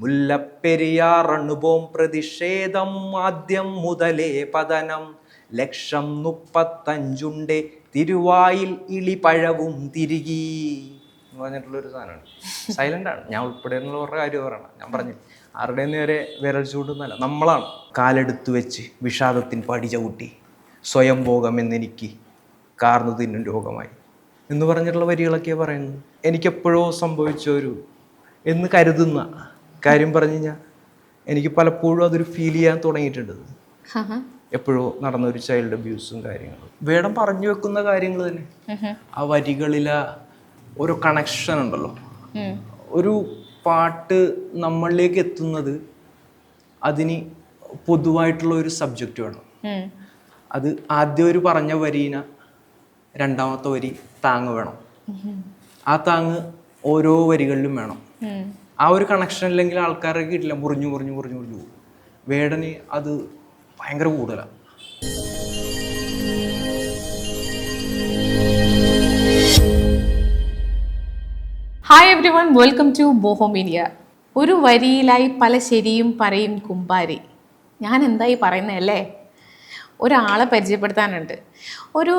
മുല്ലപ്പെരിയാർ അണുബോം പ്രതിഷേധം ആദ്യം മുതലേ പതനം, ലക്ഷം 35 തിരുവായിൽ ഇളിപഴവും തിരികി എന്ന് പറഞ്ഞിട്ടുള്ളൊരു സാധനമാണ്. സൈലന്റ് ആണ്, ഞാൻ ഉൾപ്പെടെ എന്നുള്ളവരുടെ കാര്യം പറയണം. ഞാൻ പറഞ്ഞു ആരുടെ നേരെ വിരൽ ചൂണ്ടുന്നല്ല, നമ്മളാണ്. കാലെടുത്തു വെച്ച് വിഷാദത്തിൻ പടി ചവിട്ടി സ്വയം ഭോഗമെന്നെനിക്ക് കാർന്നു തിന്നും രോഗമായി എന്ന് പറഞ്ഞിട്ടുള്ള വരികളൊക്കെയാണ് പറയുന്നത്. എനിക്കെപ്പോഴോ സംഭവിച്ച ഒരു എന്ന് കരുതുന്ന കാര്യം പറഞ്ഞു കഴിഞ്ഞാൽ എനിക്ക് പലപ്പോഴും അതൊരു ഫീൽ ചെയ്യാൻ തുടങ്ങിയിട്ടുണ്ട്. എപ്പോഴോ നടന്ന ഒരു ചൈൽഡ് അബ്യൂസും കാര്യങ്ങളും വേടം പറഞ്ഞു വെക്കുന്ന കാര്യങ്ങൾ തന്നെ ആ വരികളിലെ ഒരു കണക്ഷൻ ഉണ്ടല്ലോ. ഒരു പാട്ട് നമ്മളിലേക്ക് എത്തുന്നത് അതിന് പൊതുവായിട്ടുള്ള ഒരു സബ്ജക്റ്റ് വേണം. അത് ആദ്യം ഒരു പറഞ്ഞ വരീന രണ്ടാമത്തെ വരി താങ്ങ് വേണം. ആ താങ്ങ് ഓരോ വരികളിലും വേണം. ആ ഒരു കണക്ഷൻ ഇല്ലെങ്കിൽ ആൾക്കാർക്ക് കിട്ടില്ല, മുറിഞ്ഞു പോകും. വേടന് അത് ഭയങ്കര കൂടുതലാണ്. Hi everyone, welcome to Bohomedia. ഒരു വരിയിലായി പല ശരിയും പറയും കുമ്പാരി. ഞാൻ എന്തായി പറയുന്നതല്ലേ? ഒരാളെ പരിചയപ്പെടുത്താനുണ്ട്. ഒരു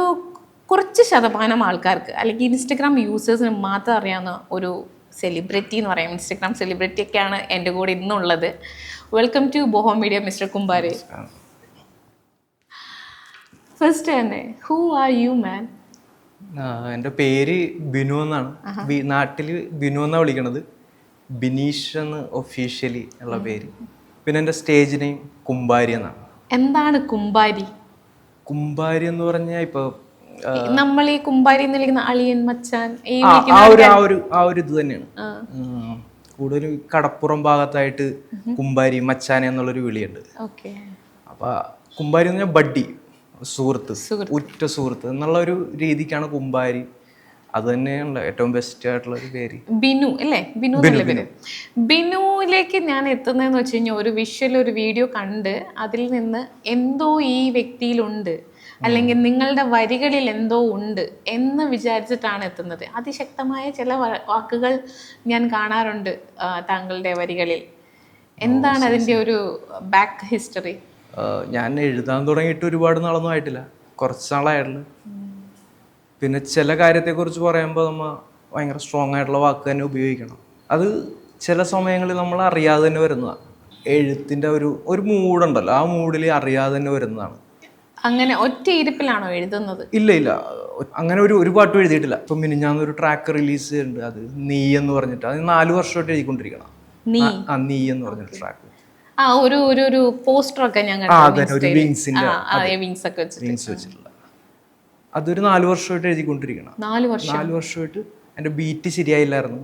കുറച്ച് ശതമാനം ആൾക്കാർക്ക് അല്ലെങ്കിൽ ഇൻസ്റ്റഗ്രാം യൂസേഴ്സിന് മാത്രം അറിയാവുന്ന ഒരു സെലിബ്രിറ്റി എന്ന് പറയാം. ഇൻസ്റ്റഗ്രാം സെലിബ്രിറ്റിയൊക്കെയാണ് എൻ്റെ കൂടെ ഇന്നുള്ളത്. Welcome to Bohomedia mister Kumbari. First തന്നെ, ഹൂ ആർ യു മാൻ? എൻ്റെ പേര് ബിനു എന്നാണ്. നാട്ടിൽ ബിനു എന്നാണ് വിളിക്കണത്. ബിനീഷ് എന്ന് ഒഫീഷ്യലി ഉള്ള പേര്. പിന്നെ എൻ്റെ സ്റ്റേജ് നെയിം കുമ്പാരി എന്നാണ്. എന്താണ് കുമ്പാരി? കുമ്പാരി എന്ന് പറഞ്ഞാൽ ഇപ്പൊ നമ്മൾ ഈ കുമ്പാരി എന്ന് വിളിക്കുന്ന അളിയൻ, മച്ചാൻ, ആ ഒരു ഇത് തന്നെയാണ്. കൂടുതലും കടപ്പുറം ഭാഗത്തായിട്ട് കുമ്പാരി, മച്ചാൻ എന്നുള്ളൊരു വിളിയുണ്ട്. അപ്പൊ കുമ്പാരി എന്ന് പറഞ്ഞാൽ ബഡ്ഡി, സുഹൃത്ത്, ഉറ്റ സുഹൃത്ത് എന്നുള്ള ഒരു രീതിക്കാണ് കുമ്പാരി. അത് തന്നെയാണ് ഏറ്റവും ബെസ്റ്റ് ആയിട്ടുള്ള ഒരു പേര്. ബിനു അല്ലേ? ബിനു. ബിനുവിലേക്ക് ഞാൻ എത്തുന്നതെന്ന് വെച്ച് കഴിഞ്ഞാൽ ഒരു വിഷ്വൽ, ഒരു വീഡിയോ കണ്ട് അതിൽ നിന്ന് എന്തോ ഈ വ്യക്തിയിലുണ്ട്, അല്ലെങ്കിൽ നിങ്ങളുടെ വരികളിൽ എന്തോ ഉണ്ട് എന്ന് വിചാരിച്ചിട്ടാണ് എത്തുന്നത്. അതിശക്തമായ ചില വാക്കുകൾ ഞാൻ കാണാറുണ്ട് താങ്കളുടെ വരികളിൽ. എന്താണ് അതിൻ്റെ ഒരു ബാക്ക് ഹിസ്റ്ററി? ഞാൻ എഴുതാൻ തുടങ്ങിയിട്ട് ഒരുപാട് നാളൊന്നും ആയിട്ടില്ല, കുറച്ച് നാളായിട്ടുള്ളു. പിന്നെ ചില കാര്യത്തെക്കുറിച്ച് പറയുമ്പോൾ നമ്മൾ ഭയങ്കര സ്ട്രോങ് ആയിട്ടുള്ള വാക്ക് തന്നെ ഉപയോഗിക്കണം. അത് ചില സമയങ്ങളിൽ നമ്മൾ അറിയാതെ തന്നെ വരുന്നതാണ്. എഴുത്തിൻ്റെ ഒരു മൂഡുണ്ടല്ലോ, ആ മൂഡിൽ അറിയാതെ തന്നെ വരുന്നതാണ്. അങ്ങനെ ഒറ്റ ഇരിപ്പിലാണോ എഴുതുന്നത്? ഇല്ല, അങ്ങനെ ഒരു പാട്ടും എഴുതിയിട്ടില്ല. ഇപ്പം മിനിഞ്ഞാന്നൊരു ട്രാക്ക് റിലീസ് ചെയ്യുന്നുണ്ട്, അത് നീ എന്ന് പറഞ്ഞിട്ട്. അത് 4 വർഷമായിട്ട് എഴുതിക്കൊണ്ടിരിക്കണം. നീ എന്ന് പറഞ്ഞിട്ട് ട്രാക്ക്. ഒരു പോസ്റ്റർ ഒക്കെ ഞാൻ അതൊരു 4 വർഷമായിട്ട് എഴുതിക്കൊണ്ടിരിക്കണം. 4 വർഷമായിട്ട് എൻ്റെ ബീറ്റ് ശരിയായില്ലായിരുന്നു.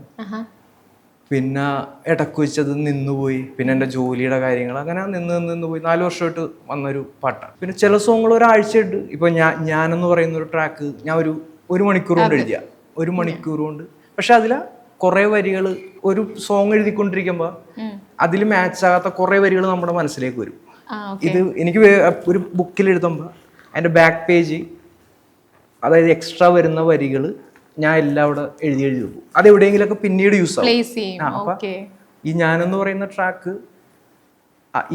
പിന്നെ ഇടക്ക് വെച്ചത് നിന്നുപോയി. പിന്നെ എൻ്റെ ജോലിയുടെ കാര്യങ്ങൾ അങ്ങനെ നിന്ന് പോയി. 4 വർഷമായിട്ട് വന്നൊരു പാട്ടാണ്. പിന്നെ ചില സോങ്ങുകൾ ഒരാഴ്ചയായിട്ട്. ഇപ്പൊ ഞാനെന്ന് പറയുന്ന ഒരു ട്രാക്ക് ഞാൻ ഒരു മണിക്കൂർ കൊണ്ട് എഴുതിയ, 1 മണിക്കൂർ കൊണ്ട്. പക്ഷെ അതിൽ കുറെ വരികൾ, ഒരു സോങ് എഴുതിക്കൊണ്ടിരിക്കുമ്പോൾ അതിൽ മാച്ച് ആകാത്ത കുറെ വരികൾ നമ്മുടെ മനസ്സിലേക്ക് വരും. ഇത് എനിക്ക് ഒരു ബുക്കിൽ എഴുതുമ്പോൾ അതിൻ്റെ ബാക്ക് പേജ്, അതായത് എക്സ്ട്രാ വരുന്ന വരികൾ ഞാൻ എല്ലാം അവിടെ എഴുതി വെക്കും. അത് എവിടെയെങ്കിലൊക്കെ പിന്നീട് യൂസ് ആവും. അപ്പൊ ഈ ഞാനെന്ന് പറയുന്ന ട്രാക്ക്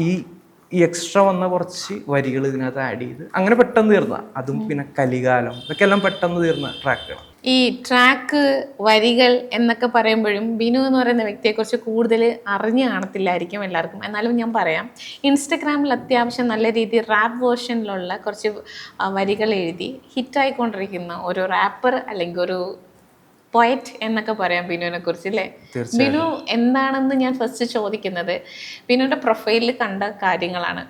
ഈ എക്സ്ട്രാ വന്ന കുറച്ച് വരികൾ ഇതിനകത്ത് ആഡ് ചെയ്ത് അങ്ങനെ പെട്ടെന്ന് തീർന്ന, അതും പിന്നെ കലികാലം, ഇതൊക്കെ എല്ലാം പെട്ടെന്ന് തീർന്ന ട്രാക്കുകൾ. ഈ ട്രാക്ക്, വരികൾ എന്നൊക്കെ പറയുമ്പോഴും ബിനു എന്ന് പറയുന്ന വ്യക്തിയെക്കുറിച്ച് കൂടുതൽ അറിഞ്ഞു കാണത്തില്ലായിരിക്കും എല്ലാവർക്കും. എന്നാലും ഞാൻ പറയാം, ഇൻസ്റ്റഗ്രാമിൽ അത്യാവശ്യം നല്ല രീതിയിൽ റാപ്പ് വേർഷനിലുള്ള കുറച്ച് വരികൾ എഴുതി ഹിറ്റായിക്കൊണ്ടിരിക്കുന്ന ഒരു റാപ്പർ അല്ലെങ്കിൽ ഒരു പോയറ്റ് എന്നൊക്കെ പറയാം ബിനുവിനെ കുറിച്ച് അല്ലേ? ബിനു എന്താണെന്ന് ഞാൻ ഫസ്റ്റ് ചോദിക്കുന്നത്, ബിനുവിൻ്റെ പ്രൊഫൈലിൽ കണ്ട കാര്യങ്ങളാണ്.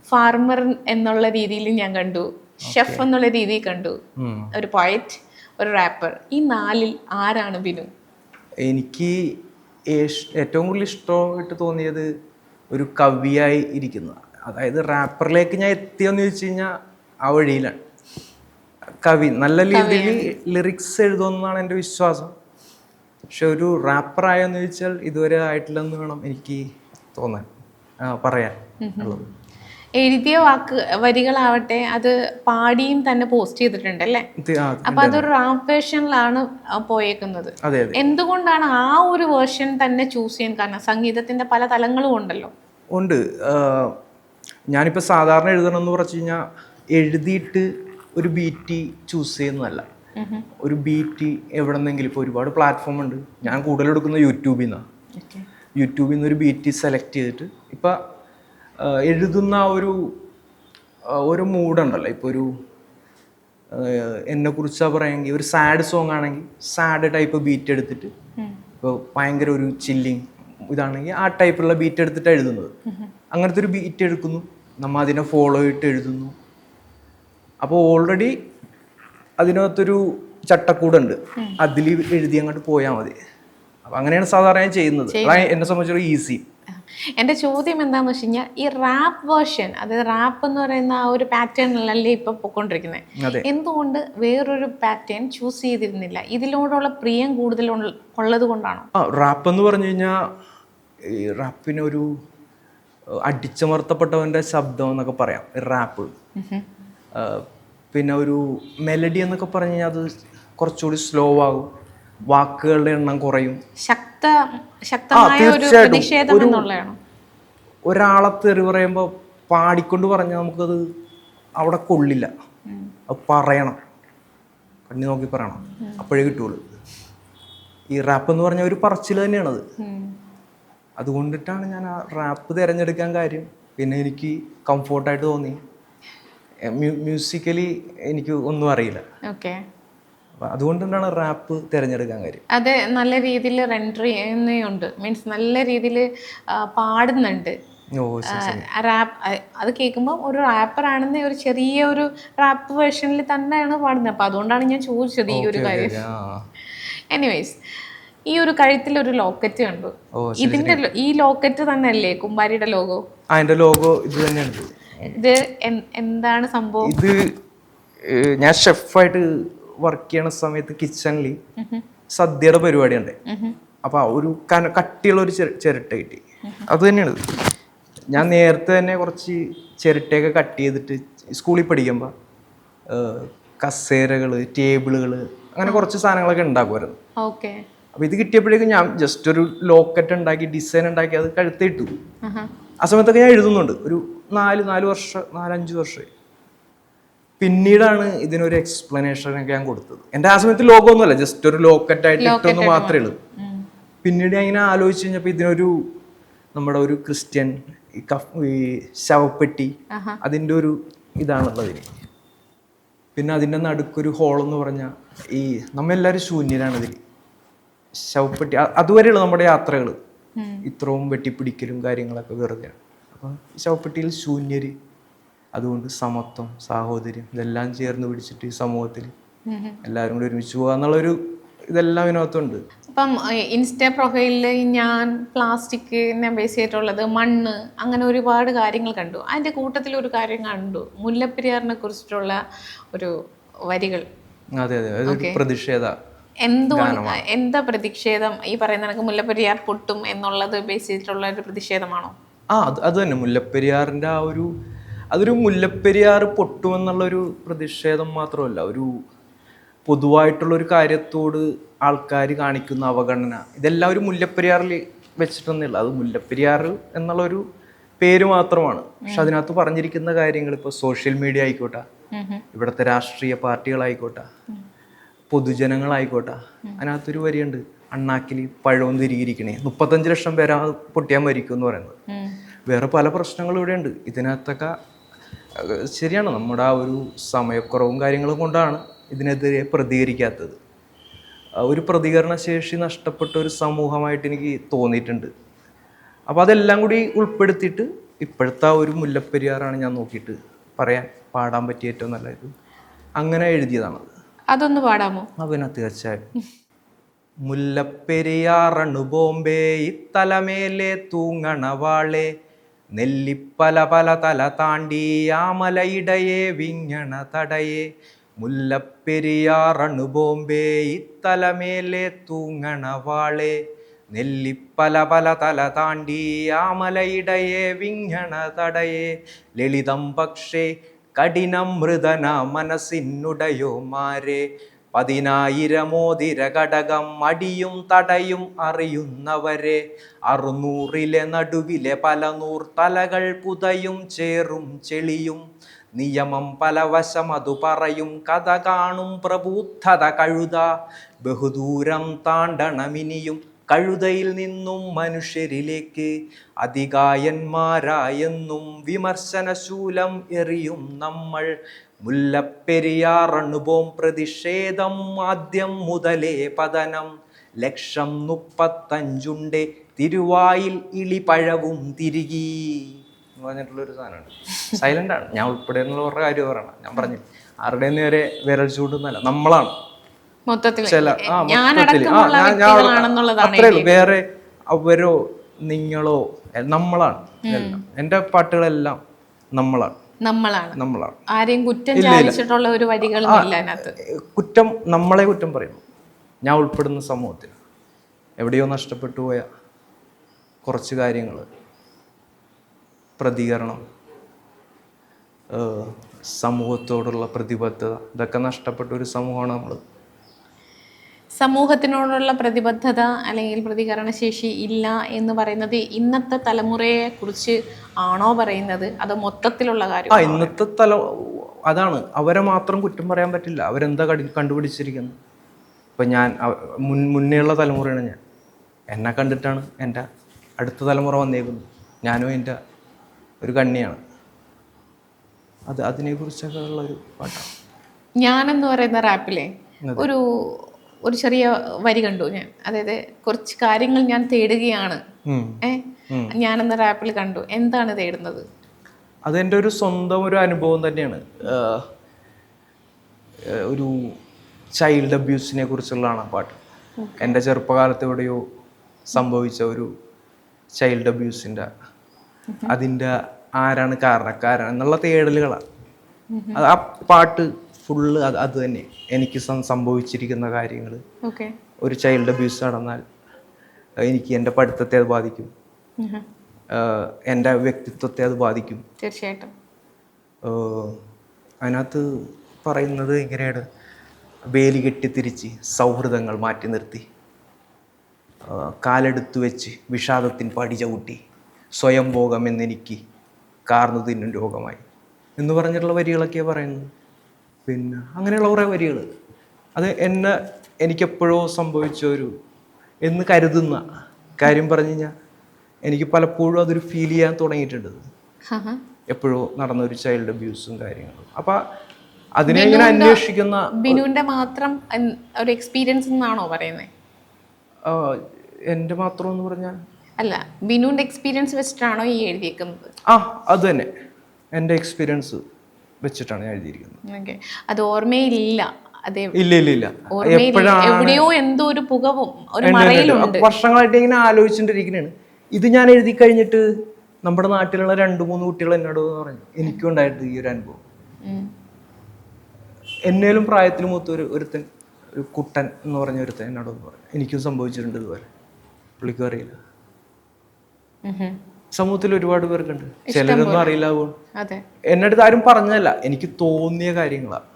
ഫാർമർ എന്നുള്ള രീതിയിൽ ഞാൻ കണ്ടു, ഷെഫ് എന്നുള്ള രീതിയിൽ കണ്ടു, ഒരു പോയറ്റ്, ഒരു റാപ്പർ. ഈ 4-ൽ ആരാണ് ബിനു? എനിക്ക് ഏറ്റവും കൂടുതൽ ഇഷ്ടമായിട്ട് തോന്നിയത് ഒരു കവിയായി ഇരിക്കുന്ന, അതായത് റാപ്പറിലേക്ക് ഞാൻ എത്തിയെന്ന് ചോദിച്ചു കഴിഞ്ഞാൽ ആ വഴിയിലാണ്. കവി നല്ല രീതിയിൽ ലിറിക്സ് എഴുതുമെന്നാണ് എൻ്റെ വിശ്വാസം. പക്ഷെ ഒരു റാപ്പറായെന്ന് ചോദിച്ചാൽ ഇതുവരെ ആയിട്ടില്ലെന്ന് വേണം എനിക്ക് പറയാൻ ഉള്ളത്. എഴുതിയ വരികളാവട്ടെ അത് പാടിയും തന്നെ പോസ്റ്റ് ചെയ്തിട്ടുണ്ട് അല്ലേ? അപ്പൊ അതൊരു റാപ്പ് വേർഷനിലാണ് പോയേക്കുന്നത്. എന്തുകൊണ്ടാണ് ആ ഒരു വേർഷൻ തന്നെ ചൂസ് ചെയ്യാൻ കാരണം? സംഗീതത്തിന്റെ പല തലങ്ങളും ഉണ്ടല്ലോ. ഉണ്ട്. ഞാനിപ്പോൾ സാധാരണ എഴുതണം എന്ന് പറഞ്ഞു കഴിഞ്ഞാൽ എഴുതിയിട്ട് ഒരു ബീറ്റ് ചൂസ് ചെയ്യുന്നതല്ല. ഒരു ബീറ്റ് എവിടെ നിന്നെങ്കിലും, ഇപ്പോൾ ഒരുപാട് പ്ലാറ്റ്ഫോം ഉണ്ട്. ഞാൻ കൂടുതൽ എടുക്കുന്നത് യൂട്യൂബിൽ നിന്നാണ്. യൂട്യൂബിൽ നിന്ന് ഒരു ബീറ്റ് സെലക്ട് ചെയ്തിട്ട് ഇപ്പം എഴുതുന്ന ഒരു മൂഡുണ്ടല്ലോ. ഇപ്പോൾ ഒരു എന്നെക്കുറിച്ചാണ് പറയുമെങ്കിൽ ഒരു സാഡ് സോങ് ആണെങ്കിൽ സാഡ് ടൈപ്പ് ബീറ്റ് എടുത്തിട്ട്, ഇപ്പോൾ ഭയങ്കര ഒരു ചില്ലിങ് ഇതാണെങ്കിൽ ആ ടൈപ്പുള്ള ബീറ്റ് എടുത്തിട്ടാണ് എഴുതുന്നത്. അങ്ങനത്തെ ഒരു ബീറ്റ് എടുക്കുന്നു, നമ്മൾ അതിനെ ഫോളോ ചെയ്തിട്ട് എഴുതുന്നു. അപ്പോൾ ഓൾറെഡി അതിനകത്തൊരു ചട്ടക്കൂടുണ്ട്, അതിൽ എഴുതി അങ്ങോട്ട് പോയാൽ മതി. അപ്പം അങ്ങനെയാണ് സാധാരണ ഞാൻ ചെയ്യുന്നത്. അതാണ് എന്നെ സംബന്ധിച്ചൊരു ഈസി. എൻ്റെ ചോദ്യം എന്താണെന്ന് വെച്ച് കഴിഞ്ഞാൽ, ഈ റാപ്പ് വേർഷൻ, അതായത് റാപ്പ് എന്ന് പറയുന്ന ആ ഒരു പാറ്റേണിലല്ലേ ഇപ്പം പൊയ്ക്കൊണ്ടിരിക്കുന്നത്, എന്തുകൊണ്ട് വേറൊരു പാറ്റേൺ ചൂസ് ചെയ്തിരുന്നില്ല? ഇതിനോടുള്ള പ്രിയം കൂടുതൽ ഉള്ളത് കൊണ്ടാണോ? റാപ്പ് എന്ന് പറഞ്ഞു കഴിഞ്ഞാൽ ഈ റാപ്പിനൊരു അടിച്ചമർത്തപ്പെട്ടവൻ്റെ ശബ്ദം എന്നൊക്കെ പറയാം റാപ്പ്. പിന്നെ ഒരു മെലഡി എന്നൊക്കെ പറഞ്ഞു കഴിഞ്ഞാൽ അത് കുറച്ചുകൂടി സ്ലോ ആകും, വാക്കുകളുടെ എണ്ണം കുറയും. ഒരാളെ തെറി പറയുമ്പോൾ പാടിക്കൊണ്ട് പറഞ്ഞാൽ നമുക്കത് അവിടെ കൊള്ളില്ല. അത് പറയണം, കണ്ണി നോക്കി പറയണം, അപ്പോഴേ കിട്ടുള്ളൂ. ഈ റാപ്പ് എന്ന് പറഞ്ഞാൽ ഒരു പറച്ചിൽ തന്നെയാണത്. അതുകൊണ്ടിട്ടാണ് ഞാൻ ആ റാപ്പ് തിരഞ്ഞെടുക്കാൻ കാര്യം. പിന്നെ എനിക്ക് കംഫോർട്ടായിട്ട് തോന്നി. മ്യൂസിക്കലി എനിക്ക് ഒന്നും അറിയില്ല, അതുകൊണ്ട് തന്നെയാണ് റാപ്പ് തിരഞ്ഞെടുക്കാൻ കാര്യം. അത് നല്ല രീതിയിൽ റെൻഡർ ചെയ്യുന്നുണ്ട്, മീൻസ് നല്ല രീതിയിൽ പാടുന്നുണ്ട് റാപ്പ്. അത് കേൾക്കുമ്പോൾ ഒരു റാപ്പറാണെന്ന് ഒരു ചെറിയ ഒരു റാപ്പ് വേർഷനിൽ തന്നെയാണ് പാടുന്നത്. അപ്പം അതുകൊണ്ടാണ് ഞാൻ ചോദിച്ചത് ഈ ഒരു കാര്യം. എനിവേയ്സ്, ഈ ഒരു കഴുത്തിൽ ഒരു ലോക്കറ്റ് കണ്ടു. ഇതിന്റെ ഈ ലോക്കറ്റ് തന്നെയല്ലേ കുമ്പാരിയുടെ ലോഗോ? അതിന്റെ ലോഗോ ഇത് തന്നെയാണ്. ഇത് എന്താണ് സംഭവം? ഇത് ഞാൻ ഷെഫായിട്ട് വർക്ക് ചെയ്യണ സമയത്ത് കിച്ചണിൽ സദ്യയുടെ പരിപാടി ഉണ്ട്. അപ്പൊ ഒരു കട്ടിയുള്ള ഒരു ചിരട്ട കിട്ടി. അത് തന്നെയാണ്. ഞാൻ നേരത്തെ തന്നെ കുറച്ച് ചിരട്ടയൊക്കെ കട്ട് ചെയ്തിട്ട് സ്കൂളിൽ പഠിക്കുമ്പോൾ കസേരകള്, ടേബിളുകള്, അങ്ങനെ കുറച്ച് സാധനങ്ങളൊക്കെ ഉണ്ടാക്കുമായിരുന്നു. അപ്പൊ ഇത് കിട്ടിയപ്പോഴേക്കും ഞാൻ ജസ്റ്റ് ഒരു ലോക്കറ്റ് ഉണ്ടാക്കി, ഡിസൈൻ ഉണ്ടാക്കി അത് കഴുത്തിട്ടു. ആ സമയത്തൊക്കെ ഞാൻ എഴുതുന്നുണ്ട്. ഒരു 4-5 വർഷം. പിന്നീടാണ് ഇതിനൊരു എക്സ്പ്ലനേഷൻ ഒക്കെ ഞാൻ കൊടുത്തത്. എൻ്റെ ആ സമയത്ത് ലോഗോ ഒന്നുമല്ല, ജസ്റ്റ് ഒരു ലോക്കറ്റ് ആയിട്ട് ഇട്ടൊന്ന് മാത്രമേ ഉള്ളൂ. പിന്നീട് ഞാൻ ഇങ്ങനെ ആലോചിച്ച് കഴിഞ്ഞപ്പോൾ ഇതിനൊരു നമ്മുടെ ഒരു ക്രിസ്ത്യൻ ഈ ശവപ്പെട്ടി, അതിൻ്റെ ഒരു ഇതാണുള്ളത്. പിന്നെ അതിൻ്റെ നടുക്കൊരു ഹോളെന്ന് പറഞ്ഞാൽ ഈ നമ്മെല്ലാവരും ശൂന്യരാണ് ഇതിൽ. ശവപ്പെട്ടി അതുവരെയുള്ള നമ്മുടെ യാത്രകൾ ഇത്രയും വെട്ടിപ്പിടിക്കലും കാര്യങ്ങളൊക്കെ വെറുതെയാണ്. അപ്പം ശവപ്പെട്ടിയിൽ ശൂന്യര്, അതുകൊണ്ട് സമത്വം, സാഹോദര്യം ഇതെല്ലാം ചേർന്ന് പിടിച്ചിട്ട് ഈ സമൂഹത്തിൽ എല്ലാവരും കൂടി ഒരുമിച്ച് പോകുക എന്നുള്ളൊരു ഇതെല്ലാം ഇതിനകത്തുണ്ട്. അപ്പം ഇൻസ്റ്റ പ്രൊഫൈലിൽ ഞാൻ പ്ലാസ്റ്റിക്കിനെ ബേസ് ചെയ്തിട്ടുള്ളത്, മണ്ണ്, അങ്ങനെ ഒരുപാട് കാര്യങ്ങൾ കണ്ടു. അതിൻ്റെ കൂട്ടത്തിൽ ഒരു കാര്യം കണ്ടു, മുല്ലപ്പെരിയാറിനെ കുറിച്ചിട്ടുള്ള ഒരു വരികൾ. അതെ, പ്രതിഷേധ. എന്താ പ്രതിഷേധം? ഈ പറയുന്ന കണക്ക് മുല്ലപ്പെരിയാർ പൊട്ടും എന്നുള്ളത് ബേസ് ചെയ്തിട്ടുള്ള ഒരു പ്രതിഷേധമാണോ? അത് തന്നെ. മുല്ലപ്പെരിയാറിൻ്റെ അതൊരു മുല്ലപ്പെരിയാർ പൊട്ടുമെന്നുള്ളൊരു പ്രതിഷേധം മാത്രമല്ല, ഒരു പൊതുവായിട്ടുള്ളൊരു കാര്യത്തോട് ആൾക്കാർ കാണിക്കുന്ന അവഗണന, ഇതെല്ലാം ഒരു മുല്ലപ്പെരിയാറിൽ വെച്ചിട്ടൊന്നുമില്ല. അത് മുല്ലപ്പെരിയാർ എന്നുള്ളൊരു പേര് മാത്രമാണ്. പക്ഷെ അതിനകത്ത് പറഞ്ഞിരിക്കുന്ന കാര്യങ്ങൾ, ഇപ്പോൾ സോഷ്യൽ മീഡിയ ആയിക്കോട്ടെ, ഇവിടുത്തെ രാഷ്ട്രീയ പാർട്ടികളായിക്കോട്ടെ, പൊതുജനങ്ങളായിക്കോട്ടെ, അതിനകത്തൊരു വരിയുണ്ട്, അണ്ണാക്കിൽ പഴവും തിരികിരിക്കണേ, 35 ലക്ഷം പേരാ പൊട്ടിയാൽ മരിക്കും എന്ന് പറയുന്നത്. വേറെ പല പ്രശ്നങ്ങളും ഇവിടെ ഉണ്ട്. ഇതിനകത്തൊക്കെ ശരിയാണ്, നമ്മുടെ ആ ഒരു സമയക്കുറവും കാര്യങ്ങളും കൊണ്ടാണ് ഇതിനെതിരെ പ്രതികരിക്കാത്തത്. ഒരു പ്രതികരണ ശേഷി നഷ്ടപ്പെട്ട ഒരു സമൂഹമായിട്ട് എനിക്ക് തോന്നിയിട്ടുണ്ട്. അപ്പോൾ അതെല്ലാം കൂടി ഉൾപ്പെടുത്തിയിട്ട് ഇപ്പോഴത്തെ ആ ഒരു മുല്ലപ്പെരിയാറാണ് ഞാൻ നോക്കിയിട്ട് പാടാൻ പറ്റിയ ഏറ്റവും നല്ല ഇത്. അങ്ങനെ എഴുതിയതാണത്. അതൊന്ന് പാടാമോ? പിന്നെ തീർച്ചയായും. മുല്ലപ്പെരിയാറണു ബോംബെ ഇത്തലമേലെ തൂങ്ങണവാളെ, നെല്ലിപ്പല പല തല താണ്ടി ആ മലയിടയെ വിങ്ങണ തടയെ, മുല്ലപ്പെരിയാറണു ബോംബെ ഇത്തലമേലെ തൂങ്ങണവാളെ, നെല്ലിപ്പല പല തല താണ്ടി ആമലയിടയെ വിങ്ങണ തടയെ ലളിതം പക്ഷേ കഠിനം മൃദന മനസ്സിനുടയോ മാരെ 10,000 ഘടകം അടിയും തടയും അറിയുന്നവരെ 600 നടുവിലെ പല തലകൾ പുതയും ചേറും ചെളിയും നിയമം പല വശം അതു പറയും കഥ കാണും പ്രബുദ്ധത കഴുത ബഹുദൂരം താണ്ടണമിനിയും കഴുതയിൽ നിന്നും മനുഷ്യരിലേക്ക് അധികായന്മാരായെന്നും വിമർശനശൂലം എറിയും നമ്മൾ മുല്ലപ്പെരിയാറണുപോം പ്രതിഷേധം ആദ്യം മുതലേ പതനം 135 തിരുവായിൽ ഇളിപഴവും തിരികി എന്ന് പറഞ്ഞിട്ടുള്ളൊരു സാധനമാണ്. സൈലന്റ് ആണ്, ഞാൻ ഉൾപ്പെടെ എന്നുള്ള കാര്യം പറയണം. ഞാൻ പറഞ്ഞു ആരുടെ നേരെ വിരൽ ചൂണ്ടുന്നല്ല, നമ്മളാണ് മൊത്തത്തിൽ ചില അത്രേ ഉള്ളൂ. വേറെ അവരോ നിങ്ങളോ നമ്മളാണ്. എന്റെ പാട്ടുകളെല്ലാം നമ്മളാണ്. ആരെയും കുറ്റം ചാലിച്ചിട്ടുള്ള ഒരു വരികളും ഇല്ല അതിനകത്ത്. കുറ്റം നമ്മളെ കുറ്റം പറയും. ഞാൻ ഉൾപ്പെടുന്ന സമൂഹത്തിൽ എവിടെയോ നഷ്ടപ്പെട്ടു പോയ കുറച്ച് കാര്യങ്ങൾ, പ്രതികരണം, സമൂഹത്തോടുള്ള പ്രതിബദ്ധത, ഇതൊക്കെ നഷ്ടപ്പെട്ട ഒരു സമൂഹമാണ് നമ്മൾ. സമൂഹത്തിനോടുള്ള പ്രതിബദ്ധത അല്ലെങ്കിൽ പ്രതികരണശേഷി ഇല്ല എന്ന് പറയുന്നത് ഇന്നത്തെ തലമുറയെ കുറിച്ച് ആണോ പറയുന്നത്, അതോ മൊത്തത്തിലുള്ള കാര്യം? ഇന്നത്തെ അതാണ്. അവരെ മാത്രം കുറ്റം പറയാൻ പറ്റില്ല. അവരെന്താ കണ്ടുപിടിച്ചിരിക്കുന്നത്? ഇപ്പം ഞാൻ മുന്നേയുള്ള തലമുറയാണ് ഞാൻ. എന്നെ കണ്ടിട്ടാണ് എൻ്റെ അടുത്ത തലമുറ വന്നേക്കുന്നത്. ഞാനും എൻ്റെ ഒരു കണ്ണിയാണ്. അതിനെക്കുറിച്ചൊക്കെ ഉള്ളൊരു പാട്ടാണ്. ഞാനെന്ന് പറയുന്ന റാപ്പിലെ ഒരു ചെറിയ വരി കണ്ടു ഞാൻ. അതായത് കുറച്ച് കാര്യങ്ങൾ ഞാൻ തേടുകയാണ് ഞാനെന്ന റാപ്പിൽ കണ്ടു. എന്താണ് തേടുന്നത്? അതെൻ്റെ ഒരു സ്വന്തം ഒരു അനുഭവം തന്നെയാണ്. ഒരു ചൈൽഡ് അബ്യൂസിനെ കുറിച്ചുള്ളതാണ് ആ പാട്ട്. എൻ്റെ ചെറുപ്പകാലത്ത് എവിടെയോ സംഭവിച്ച ഒരു ചൈൽഡ് അബ്യൂസിൻ്റെ അതിൻ്റെ ആരാണ് കാരണക്കാരൻ എന്നുള്ള തേടലുകളാണ്. ആ പാട്ട് ഫുള്ള് അത് തന്നെ. എനിക്ക് സംഭവിച്ചിരിക്കുന്ന കാര്യങ്ങൾ, ഒരു ചൈൽഡ് അബ്യൂസ് നടന്നാൽ എനിക്ക് എൻ്റെ പഠിത്തത്തെ അത് ബാധിക്കും, എൻ്റെ വ്യക്തിത്വത്തെ അത് ബാധിക്കും. തീർച്ചയായിട്ടും. അതിനകത്ത് പറയുന്നത് ഇങ്ങനെയാണ്: വേലി കെട്ടിത്തിരിച്ച് സൗഹൃദങ്ങൾ മാറ്റി നിർത്തി, കാലെടുത്തു വെച്ച് വിഷാദത്തിൻ പടി ചവിട്ടി, സ്വയം ഭോഗം എന്നെനിക്ക് കാർന്നു തിന്നും രോഗമായി എന്ന് പറഞ്ഞിട്ടുള്ള വരികളൊക്കെയാണ് പറയുന്നത്. പിന്നെ അങ്ങനെയുള്ള കുറേ വരികൾ അത് എനിക്കെപ്പോഴോ സംഭവിച്ച എന്ന് കരുതുന്ന കാര്യം പറഞ്ഞു കഴിഞ്ഞാൽ എനിക്ക് പലപ്പോഴും അതൊരു ഫീൽ ചെയ്യാൻ തുടങ്ങിയിട്ടുണ്ട്. എപ്പോഴോ നടന്ന ഒരു ചൈൽഡ് അബ്യൂസും കാര്യങ്ങളും. അപ്പം അതിനെ ഇങ്ങനെ അന്വേഷിക്കുന്ന ബിനുവിന്റെ മാത്രം ഒരു എക്സ്പീരിയൻസ് എന്നാണോ പറയുന്നത്? എൻ്റെ മാത്രം എന്ന് പറഞ്ഞാൽ അല്ല, ബിനുവിന്റെ എക്സ്പീരിയൻസ് വെച്ചിട്ടാണോ ഈ എഴുതിയിരിക്കുന്നത്? അത് തന്നെ, എൻ്റെ എക്സ്പീരിയൻസ് വെച്ചിട്ടാണ് ഞാൻ എഴുതിയിരിക്കുന്നത്. അത് ഓർമ്മയിലില്ല. ഇല്ല. എവിടെയോ എന്തോ ഒരു പുകവും ഒരു മറയിലുണ്ട്. വർഷങ്ങളായിട്ട് ഇങ്ങനെ ആലോചിച്ചിട്ടിരിക്കുന്നതാണ്. ഇത് ഞാൻ എഴുതി കഴിഞ്ഞിട്ട് നമ്മുടെ നാട്ടിലുള്ള 2-3 കുട്ടികൾ എന്നോട് പറഞ്ഞു എനിക്കും ഉണ്ടായിട്ട് ഈ ഒരു അനുഭവം. എന്നേലും പ്രായത്തിൽ മൂത്ത ഒരുത്തൻ, ഒരു കുട്ടൻ എന്ന് പറഞ്ഞ ഒരുത്തൻ എന്നോടൊന്ന് പറഞ്ഞു എനിക്കും സംഭവിച്ചിട്ടുണ്ട് ഇതുപോലെ. പുള്ളിക്കും അറിയില്ല. സമൂഹത്തിൽ ഒരുപാട് പേർക്കുണ്ട്, ചിലരൊന്നും അറിയില്ല. എന്നെ അടുത്ത് ആരും പറഞ്ഞതല്ല, എനിക്ക് തോന്നിയ കാര്യങ്ങളാണ്.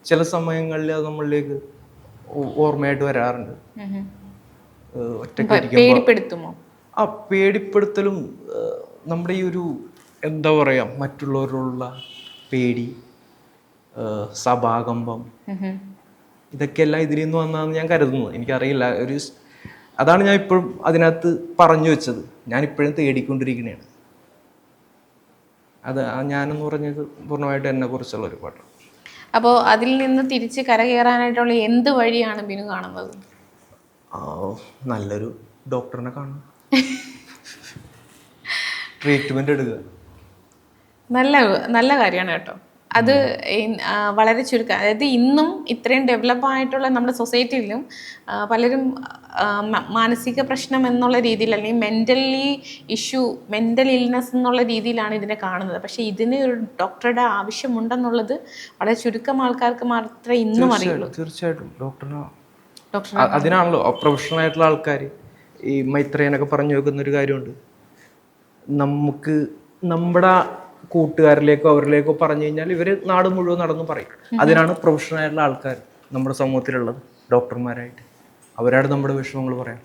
ചില സമയങ്ങളിൽ അത് നമ്മളിലേക്ക് ഓർമ്മയായിട്ട് വരാറുണ്ട്. പേടിപ്പെടുത്തലും നമ്മുടെ ഈ ഒരു എന്താ പറയാ, മറ്റുള്ളവരോടുള്ള പേടി, സഭാകമ്പം, ഇതൊക്കെയെല്ലാം ഇതിൽ നിന്ന് വന്നതെന്ന് ഞാൻ കരുതുന്നു. എനിക്കറിയില്ല. അതാണ് ഞാൻ ഇപ്പോഴും അതിനകത്ത് പറഞ്ഞു വെച്ചത്. ഞാനിപ്പോഴും തേടിക്കൊണ്ടിരിക്കുന്നതാണ്. ഞാനെന്ന് പറഞ്ഞത് പൂർണ്ണമായിട്ട് എന്നെ കുറിച്ചുള്ള ഒരു പാട്ടാണ്. അപ്പോൾ അതിൽ നിന്ന് തിരിച്ച് കരകയറാനായിട്ടുള്ള എന്ത് വഴിയാണ് ബിനു കാണുന്നത്? നല്ലൊരു ഡോക്ടറിനെ കാണുക, ട്രീറ്റ്മെന്റ് എടുക്കുക. നല്ല കാര്യമാണ് കേട്ടോ. അത് വളരെ ചുരുക്കം. അതായത് ഇന്നും ഇത്രയും ഡെവലപ്പ് ആയിട്ടുള്ള നമ്മുടെ സൊസൈറ്റിയിലും പലരും മാനസിക പ്രശ്നം എന്നുള്ള രീതിയിൽ അല്ലെങ്കിൽ മെൻ്റൽ ഇൽനെസ് എന്നുള്ള രീതിയിലാണ് ഇതിനെ കാണുന്നത്. പക്ഷേ ഇതിന് ഒരു ഡോക്ടറുടെ ആവശ്യമുണ്ടെന്നുള്ളത് വളരെ ചുരുക്കം ആൾക്കാർക്ക് മാത്രമേ ഇന്നും അറിയുള്ളൂ. തീർച്ചയായിട്ടും ഡോക്ടർ അതിനാണല്ലോ പ്രൊഫഷണൽ ആയിട്ടുള്ള ആൾക്കാർ ഈ മൈത്രേനൊക്കെ പറഞ്ഞു വെക്കുന്നൊരു കാര്യമുണ്ട്. നമുക്ക് നമ്മുടെ കൂട്ടുകാരിലേക്കോ അവരിലേക്കോ പറഞ്ഞു കഴിഞ്ഞാൽ ഇവർ നാട് മുഴുവൻ നടന്ന് പറയും. അതിനാണ് പ്രൊഫഷണൽ ആയിട്ടുള്ള ആൾക്കാർ നമ്മുടെ സമൂഹത്തിലുള്ളത്, ഡോക്ടർമാരായിട്ട്. അവരാണ് നമ്മുടെ വിഷമങ്ങൾ പറയാം.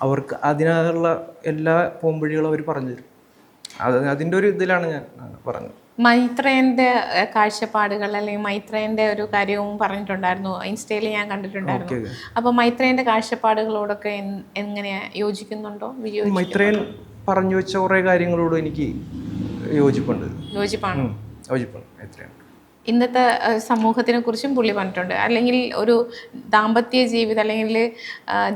അവർക്ക് അതിനുള്ള എല്ലാ പോംവഴികളും അവർ പറഞ്ഞു തരും. അതിൻ്റെ ഒരു ഇതിലാണ് ഞാൻ പറഞ്ഞത്. മൈത്രേന്റെ കാഴ്ചപ്പാടുകൾ അല്ലെങ്കിൽ മൈത്രേന്റെ ഒരു കാര്യവും പറഞ്ഞിട്ടുണ്ടായിരുന്നു, ഇൻസ്റ്റയിൽ ഞാൻ കണ്ടിട്ടുണ്ടായിരുന്നു. അപ്പൊ മൈത്രേന്റെ കാഴ്ചപ്പാടുകളോടൊക്കെ എങ്ങനെയാ യോജിക്കുന്നുണ്ടോ? മൈത്രേൻ പറഞ്ഞു വെച്ച കുറെ കാര്യങ്ങളോട് എനിക്ക് യോജിപ്പാണ്. ഇന്നത്തെ സമൂഹത്തിനെ കുറിച്ചും പുള്ളി പറഞ്ഞിട്ടുണ്ട്. അല്ലെങ്കിൽ ഒരു ദാമ്പത്യ ജീവിതം അല്ലെങ്കിൽ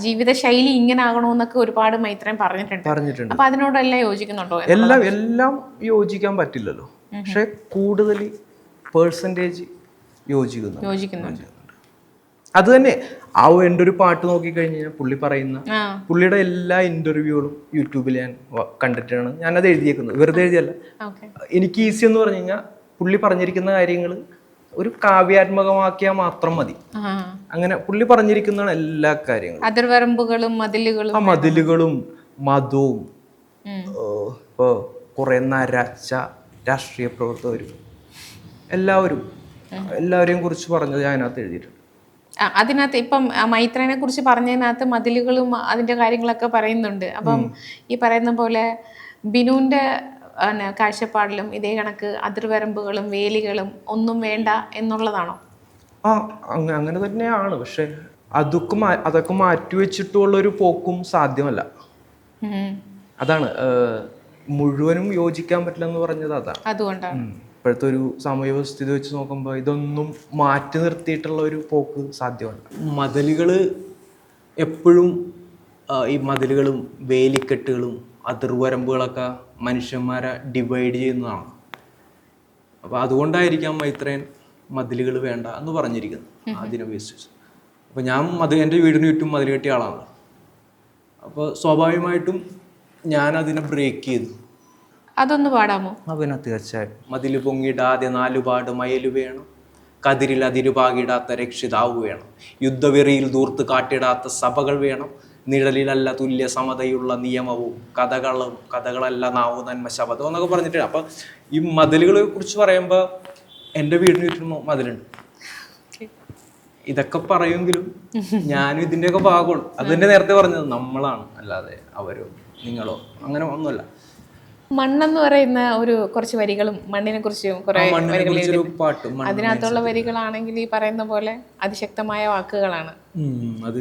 ജീവിത ശൈലി ഇങ്ങനെ ആകണമെന്നൊക്കെ ഒരുപാട് മൈത്രേൻ പറഞ്ഞിട്ടുണ്ട്. അപ്പൊ അതിനോടെല്ലാം യോജിക്കുന്നുണ്ടോ? എല്ലാം യോജിക്കാൻ പറ്റില്ലല്ലോ, പക്ഷെ കൂടുതൽ പേഴ്സൻറ്റേജ് യോജിക്കുന്നുണ്ട്. അത് തന്നെ എൻ്റെ ഒരു പാട്ട് നോക്കിക്കഴിഞ്ഞാൽ പുള്ളിയുടെ എല്ലാ ഇന്റർവ്യൂകളും യൂട്യൂബിൽ ഞാൻ കണ്ടിട്ടാണ് ഞാനത് എഴുതിയേക്കുന്നത്. വെറുതെ എഴുതിയല്ല. എനിക്ക് ഈസി എന്ന് പറഞ്ഞു കഴിഞ്ഞാൽ പുള്ളി പറഞ്ഞിരിക്കുന്ന കാര്യങ്ങൾ ഒരു കാവ്യാത്മകമാക്കിയാൽ മാത്രം മതി. അങ്ങനെ പുള്ളി പറഞ്ഞിരിക്കുന്നതാണ് എല്ലാ കാര്യങ്ങളും. അതിർവരമ്പുകളും മതിലുകളും മതവും ഇപ്പോ കുറെ നരച്ച രാഷ്ട്രീയ പ്രവർത്തകരും എല്ലാവരെയും കുറിച്ച് പറഞ്ഞത് ഞാൻ അതിനകത്ത് എഴുതിയിട്ടുണ്ട്. അതിനകത്ത് ഇപ്പം മൈത്രേനെ കുറിച്ച് പറഞ്ഞതിനകത്ത് മതിലുകളും അതിന്റെ കാര്യങ്ങളൊക്കെ പറയുന്നുണ്ട്. അപ്പം ഈ പറയുന്ന പോലെ ബിനുവിന്റെ കാഴ്ചപ്പാടിലും ഇതേ കണക്ക് അതിർവരമ്പുകളും വേലികളും ഒന്നും വേണ്ട എന്നുള്ളതാണോ? അങ്ങനെ തന്നെയാണ്. പക്ഷെ അതൊക്കെ മാറ്റിവെച്ചിട്ടുള്ളൊരു പോക്കും സാധ്യമല്ല. അതാണ് മുഴുവനും യോജിക്കാൻ പറ്റില്ല എന്ന് പറഞ്ഞത്. അതാണ് അതുകൊണ്ടാണ് ഇപ്പോഴത്തെ ഒരു സാമൂഹിക സ്ഥിതി വെച്ച് നോക്കുമ്പോൾ ഇതൊന്നും മാറ്റി നിർത്തിയിട്ടുള്ള ഒരു പോക്ക് സാധ്യമല്ല. മതിലുകൾ എപ്പോഴും ഈ മതിലുകളും വേലിക്കെട്ടുകളും അതിർവരമ്പുകളൊക്കെ മനുഷ്യന്മാരെ ഡിവൈഡ് ചെയ്യുന്നതാണ്. അപ്പോൾ അതുകൊണ്ടായിരിക്കാം മൈത്രേൻ മതിലുകൾ വേണ്ട എന്ന് പറഞ്ഞിരിക്കുന്നത് അതിനെ ഉപയോഗിച്ച്. അപ്പോൾ ഞാൻ എൻ്റെ വീടിന് ചുറ്റും മതിൽ കെട്ടിയ ആളാണ്. അപ്പോൾ സ്വാഭാവികമായിട്ടും ഞാൻ അതിനെ ബ്രേക്ക് ചെയ്തു. അതൊന്ന് പാടാമോ? പിന്നെ തീർച്ചയായും. മതില് പൊങ്ങിടാതെ നാലുപാട് മയല് വേണം, കതിരിൽ അതിരുപാകിടാത്ത രക്ഷിതാവ് വേണം, യുദ്ധവെറിയിൽ ദൂർത്ത് കാട്ടിടാത്ത സഭകൾ വേണം, നിഴലിലല്ല തുല്യ സമതയുള്ള നിയമവും കഥകളല്ല നാവു നന്മ ശബദം എന്നൊക്കെ പറഞ്ഞിട്ട്. അപ്പം ഈ മതിലുകളെ കുറിച്ച് പറയുമ്പോൾ എൻ്റെ വീടിന് ചുറ്റും മതിലുണ്ട്. ഇതൊക്കെ പറയുമെങ്കിലും ഞാനും ഇതിൻ്റെയൊക്കെ ഭാഗമാണ്. അത് തന്നെ നേരത്തെ പറഞ്ഞത് നമ്മളാണ്, അല്ലാതെ അവരോ നിങ്ങളോ അങ്ങനെ ഒന്നുമല്ല. മണ്ണെന്ന് പറയുന്ന ഒരു കുറച്ച് വരികളും മണ്ണിനെ കുറിച്ചും കുറെ അതിനകത്തുള്ള വരികളാണെങ്കിൽ ഈ പറയുന്ന പോലെ അതിശക്തമായ വാക്കുകളാണ്. അത്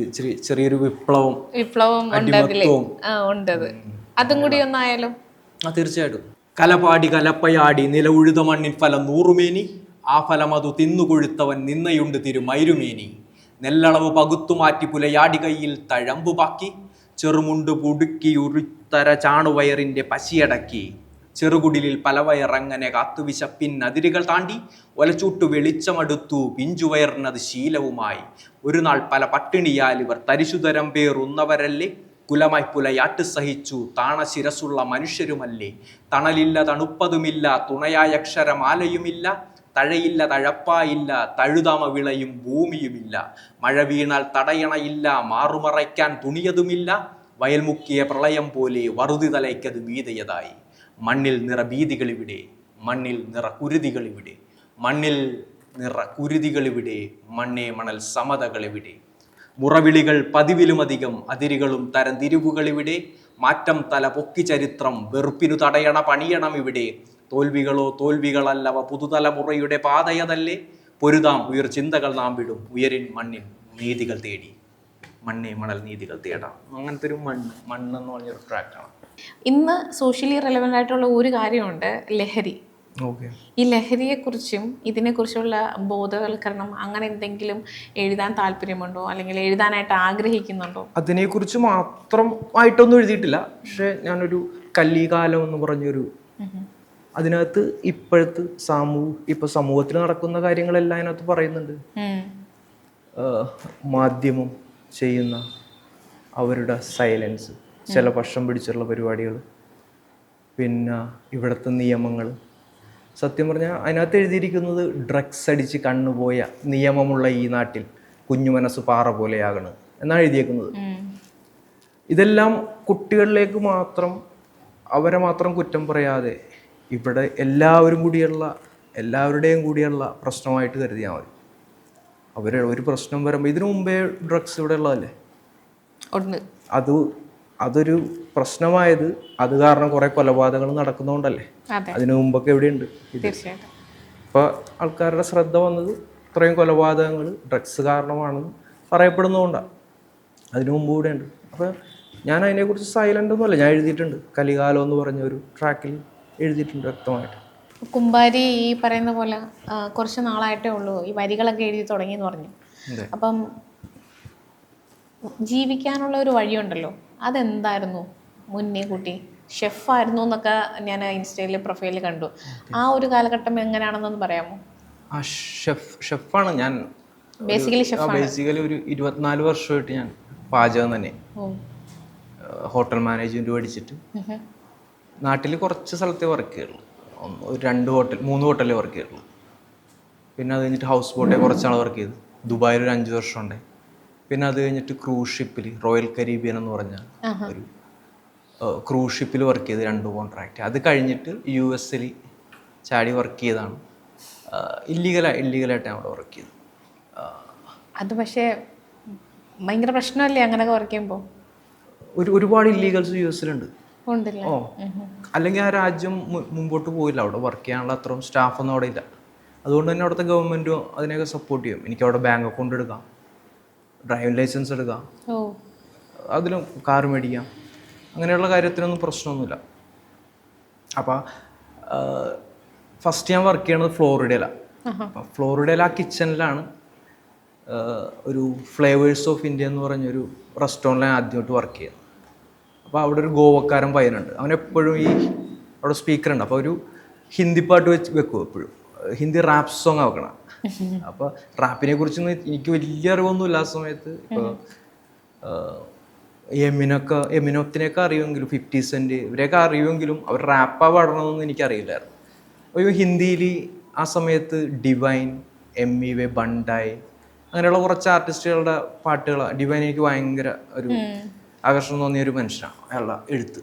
ചെറിയൊരു വിപ്ലവം ഉണ്ടത്. അതും കൂടി ഒന്നായാലും തീർച്ചയായിട്ടും. കലപാടി കലപ്പയാടി നില ഉഴുത മണ്ണിൻ ഫലം നൂറുമേനി, ആ ഫലം അതു തിന്നുകൊഴുത്തവൻ നിന്നയുണ്ട് തിരുമൈരുമേനി, നെല്ലളവ് പകുത്തുമാറ്റി പുലയാടി കയ്യിൽ തഴമ്പു പാക്കി, ചെറുമുണ്ട് പുടുക്കി ഉരുത്തര ചാണുവയറിൻ്റെ പശിയടക്കി, ചെറുകുടിലിൽ പലവയറങ്ങനെ കാത്തുവിശപ്പിൻ അതിരുകൾ താണ്ടി, ഒലച്ചൂട്ടു വെളിച്ചമടുത്തു പിഞ്ചുവയറിനത് ശീലവുമായി, ഒരു നാൾ പല പട്ടിണിയാൽ ഇവർ തരിശുതരം പേറുന്നവരല്ലേ, കുലമായി പുലയാട്ട് സഹിച്ചു താണശിരസുള്ള മനുഷ്യരുമല്ലേ, തണലില്ല തണുപ്പതുമില്ല തുണയായ അക്ഷരമാലയുമില്ല, തഴയില്ല തഴപ്പായില്ല തഴുതാമ വിളയും ഭൂമിയുമില്ല, മഴ വീണാൽ തടയണയില്ല മാറുമറയ്ക്കാൻ തുണിയതുമില്ല, വയൽമുക്കിയ പ്രളയം പോലെ വറുതി തലയ്ക്കത് മീതയതായി, മണ്ണിൽ നിറ ഭീതികളിവിടെ മണ്ണിൽ നിറ കുരുതികളിവിടെ, മണ്ണിൽ നിറ കുരുതികളിവിടെ മണ്ണേ മണൽ സമതകളിവിടെ, മുറവിളികൾ പതിവിലുമധികം അതിരുകളും തരം തിരിവുകളിവിടെ, മാറ്റം തല പൊക്കി ചരിത്രം വെറുപ്പിനു തടയണ പണിയണം ഇവിടെ, തോൽവികളോ തോൽവികളല്ലവ പുതുതലമുറയുടെ പാതയതല്ലേ, പൊരുതാം ഉയർ ചിന്തകൾ നാം വിടും ഉയരിൻ മണ്ണിൻ നീതികൾ തേടി, മണ്ണേ മണൽ നീതികൾ തേടാം. അങ്ങനത്തെ ഒരു മണ്ണെന്ന് പറഞ്ഞൊരു ട്രാക്കാണ്. ഇന്ന് സോഷ്യലി റെലവൻ്റ് ആയിട്ടുള്ള ഒരു കാര്യമുണ്ട്, ലഹരി. ഈ ലഹരിയെക്കുറിച്ചും ഇതിനെക്കുറിച്ചുള്ള ബോധവൽക്കരണം അങ്ങനെ എന്തെങ്കിലും എഴുതാൻ താല്പര്യമുണ്ടോ, അല്ലെങ്കിൽ എഴുതാനായിട്ട് ആഗ്രഹിക്കുന്നുണ്ടോ? അതിനെക്കുറിച്ച് മാത്രമായിട്ടൊന്നും എഴുതിയിട്ടില്ല. പക്ഷെ ഞാനൊരു കല്ലികാലം എന്ന് പറഞ്ഞൊരു അതിനകത്ത് ഇപ്പോഴത്തെ സമൂഹത്തിൽ നടക്കുന്ന കാര്യങ്ങളെല്ലാം അതിനകത്ത് പറയുന്നുണ്ട്. മാധ്യമം ചെയ്യുന്ന അവരുടെ സൈലൻസ്, ചില പക്ഷം പിടിച്ചുള്ള പരിപാടികൾ, പിന്നെ ഇവിടുത്തെ നിയമങ്ങൾ. സത്യം പറഞ്ഞാൽ അതിനകത്ത് എഴുതിയിരിക്കുന്നത് ഡ്രഗ്സ് അടിച്ച് കണ്ണുപോയ നിയമമുള്ള ഈ നാട്ടിൽ കുഞ്ഞു മനസ്സ് പാറ പോലെയാകണം എന്നാണ് എഴുതിയേക്കുന്നത്. ഇതെല്ലാം കുട്ടികളിലേക്ക് മാത്രം അവരെ മാത്രം കുറ്റം പറയാതെ ഇവിടെ എല്ലാവരുടെയും കൂടിയുള്ള പ്രശ്നമായിട്ട് കരുതിയാൽ മതി. ഒരു പ്രശ്നം വരുമ്പോൾ ഇതിനു മുമ്പേ ഡ്രഗ്സ് ഇവിടെ ഉള്ളതല്ലേ, അതൊരു പ്രശ്നമായത് അത് കാരണം കുറെ കൊലപാതകങ്ങൾ നടക്കുന്നതുകൊണ്ടല്ലേ. അതിനു മുമ്പൊക്കെ എവിടെയുണ്ട് ഇത്? ഇപ്പൊ ആൾക്കാരുടെ ശ്രദ്ധ വന്നത് ഇത്രയും കൊലപാതകങ്ങൾ ഡ്രഗ്സ് കാരണമാണെന്ന് പറയപ്പെടുന്നതുകൊണ്ടാണ്. അതിനു മുമ്പ് കൂടെ ഉണ്ട്. അപ്പോൾ ഞാൻ അതിനെക്കുറിച്ച് സൈലൻ്റ് ഒന്നുമല്ല, ഞാൻ എഴുതിയിട്ടുണ്ട്. കലികാലം എന്ന് പറഞ്ഞ ഒരു ട്രാക്കിൽ എഴുതിയിട്ടുണ്ട് വ്യക്തമായിട്ട്. കുമ്പാരി ഈ പറയുന്ന പോലെ കുറച്ച് നാളായിട്ടേ ഉള്ളൂ ഈ വരികളൊക്കെ എഴുതി തുടങ്ങിയെന്ന് പറഞ്ഞു. അപ്പം ജീവിക്കാനുള്ള ഒരു വഴിയുണ്ടല്ലോ, അതെന്തായിരുന്നു മുന്നേ കൂട്ടി? ഷെഫായിരുന്നു എന്നൊക്കെ ഞാൻ ഇൻസ്റ്റയിൽ പ്രൊഫൈലിൽ കണ്ടു. ആ ഒരു കാലഘട്ടം എങ്ങനെയാണെന്നൊന്ന് പറയാമോ? ആ ഷെഫാണ് ഞാൻ. ബേസിക്കലി ഒരു 24 വർഷമായിട്ട് ഞാൻ പാചകം തന്നെ, ഹോട്ടൽ മാനേജ്മെന്റ് പഠിച്ചിട്ട് നാട്ടിൽ കുറച്ച് സ്ഥലത്തേ വർക്ക് ചെയ്യുള്ളൂ. 3 ഹോട്ടലിൽ വർക്ക് ചെയ്യുള്ളൂ. പിന്നെ അത് കഴിഞ്ഞിട്ട് ഹൗസ് ബോട്ടിൽ കുറച്ചാൾ വർക്ക് ചെയ്തു. ദുബായിൽ ഒരു 5 വർഷം ഉണ്ട്. പിന്നെ അത് കഴിഞ്ഞിട്ട് ക്രൂസ് ഷിപ്പിൽ റോയൽ കരീബിയൻ എന്ന് പറഞ്ഞ ഒരു ക്രൂസ് ഷിപ്പിൽ വർക്ക് ചെയ്ത് 2 കോൺട്രാക്റ്റ്. അത് കഴിഞ്ഞിട്ട് US ചാടി വർക്ക് ചെയ്താണ്. ഇല്ലീഗലായിട്ട് അവിടെ വർക്ക് ചെയ്തു. അത് പക്ഷേ ഭയങ്കര പ്രശ്നമല്ലേ അങ്ങനെയൊക്കെ വർക്ക് ചെയ്യുമ്പോൾ? ഒരുപാട് ഇല്ലീഗൽസ് US ഉണ്ടല്ലേ? അല്ലെങ്കിൽ ആ രാജ്യം മുമ്പോട്ട് പോയില്ല. അവിടെ വർക്ക് ചെയ്യാനുള്ള അത്രയും സ്റ്റാഫൊന്നും അവിടെ ഇല്ല. അതുകൊണ്ട് തന്നെ അവിടുത്തെ ഗവൺമെൻറ്റും അതിനെയൊക്കെ സപ്പോർട്ട് ചെയ്യും. എനിക്ക് അവിടെ ബാങ്ക് അക്കൗണ്ട് എടുക്കാം, ഡ്രൈവിംഗ് ലൈസൻസ് എടുക്കാം, അതിലും കാർ മേടിക്കാം, അങ്ങനെയുള്ള കാര്യത്തിനൊന്നും പ്രശ്നമൊന്നുമില്ല. അപ്പോൾ ഫസ്റ്റ് ഞാൻ വർക്ക് ചെയ്യണത് ഫ്ലോറിഡയിലാണ്. അപ്പം ഫ്ലോറിഡയിൽ ആ കിച്ചണിലാണ് ഒരു ഫ്ലേവേഴ്സ് ഓഫ് ഇന്ത്യ എന്ന് പറഞ്ഞൊരു റെസ്റ്റോറൻറ്റിലാണ് ആദ്യമായിട്ട് വർക്ക് ചെയ്യുന്നത്. അപ്പോൾ അവിടെ ഒരു ഗോവക്കാരൻ പയ്യനുണ്ട്. അവനെപ്പോഴും അവിടെ സ്പീക്കറുണ്ട്. അപ്പോൾ ഒരു ഹിന്ദി പാട്ട് വെക്കും എപ്പോഴും. ഹിന്ദി റാപ്പ് സോങ് വെക്കണം. അപ്പോൾ റാപ്പിനെ കുറിച്ചൊന്നും എനിക്ക് വലിയ അറിവൊന്നുമില്ല ആ സമയത്ത്. ഇപ്പോൾ എമിനത്തിനെയൊക്കെ അറിയുമെങ്കിലും 50 Cent ഇവരെയൊക്കെ അറിയുമെങ്കിലും അവർ റാപ്പാ പാടണമെന്നൊന്നും എനിക്കറിയില്ലായിരുന്നു. അപ്പോൾ ഹിന്ദിയിൽ ആ സമയത്ത് ഡിവൈൻ, MEV, ബണ്ടായി അങ്ങനെയുള്ള കുറച്ച് ആർട്ടിസ്റ്റുകളുടെ പാട്ടുകൾ. ഡിവൈൻ എനിക്ക് ഭയങ്കര ഒരു ആകർഷണം തോന്നിയ ഒരു മനുഷ്യനാണ്, അയാളുടെ എഴുത്ത്.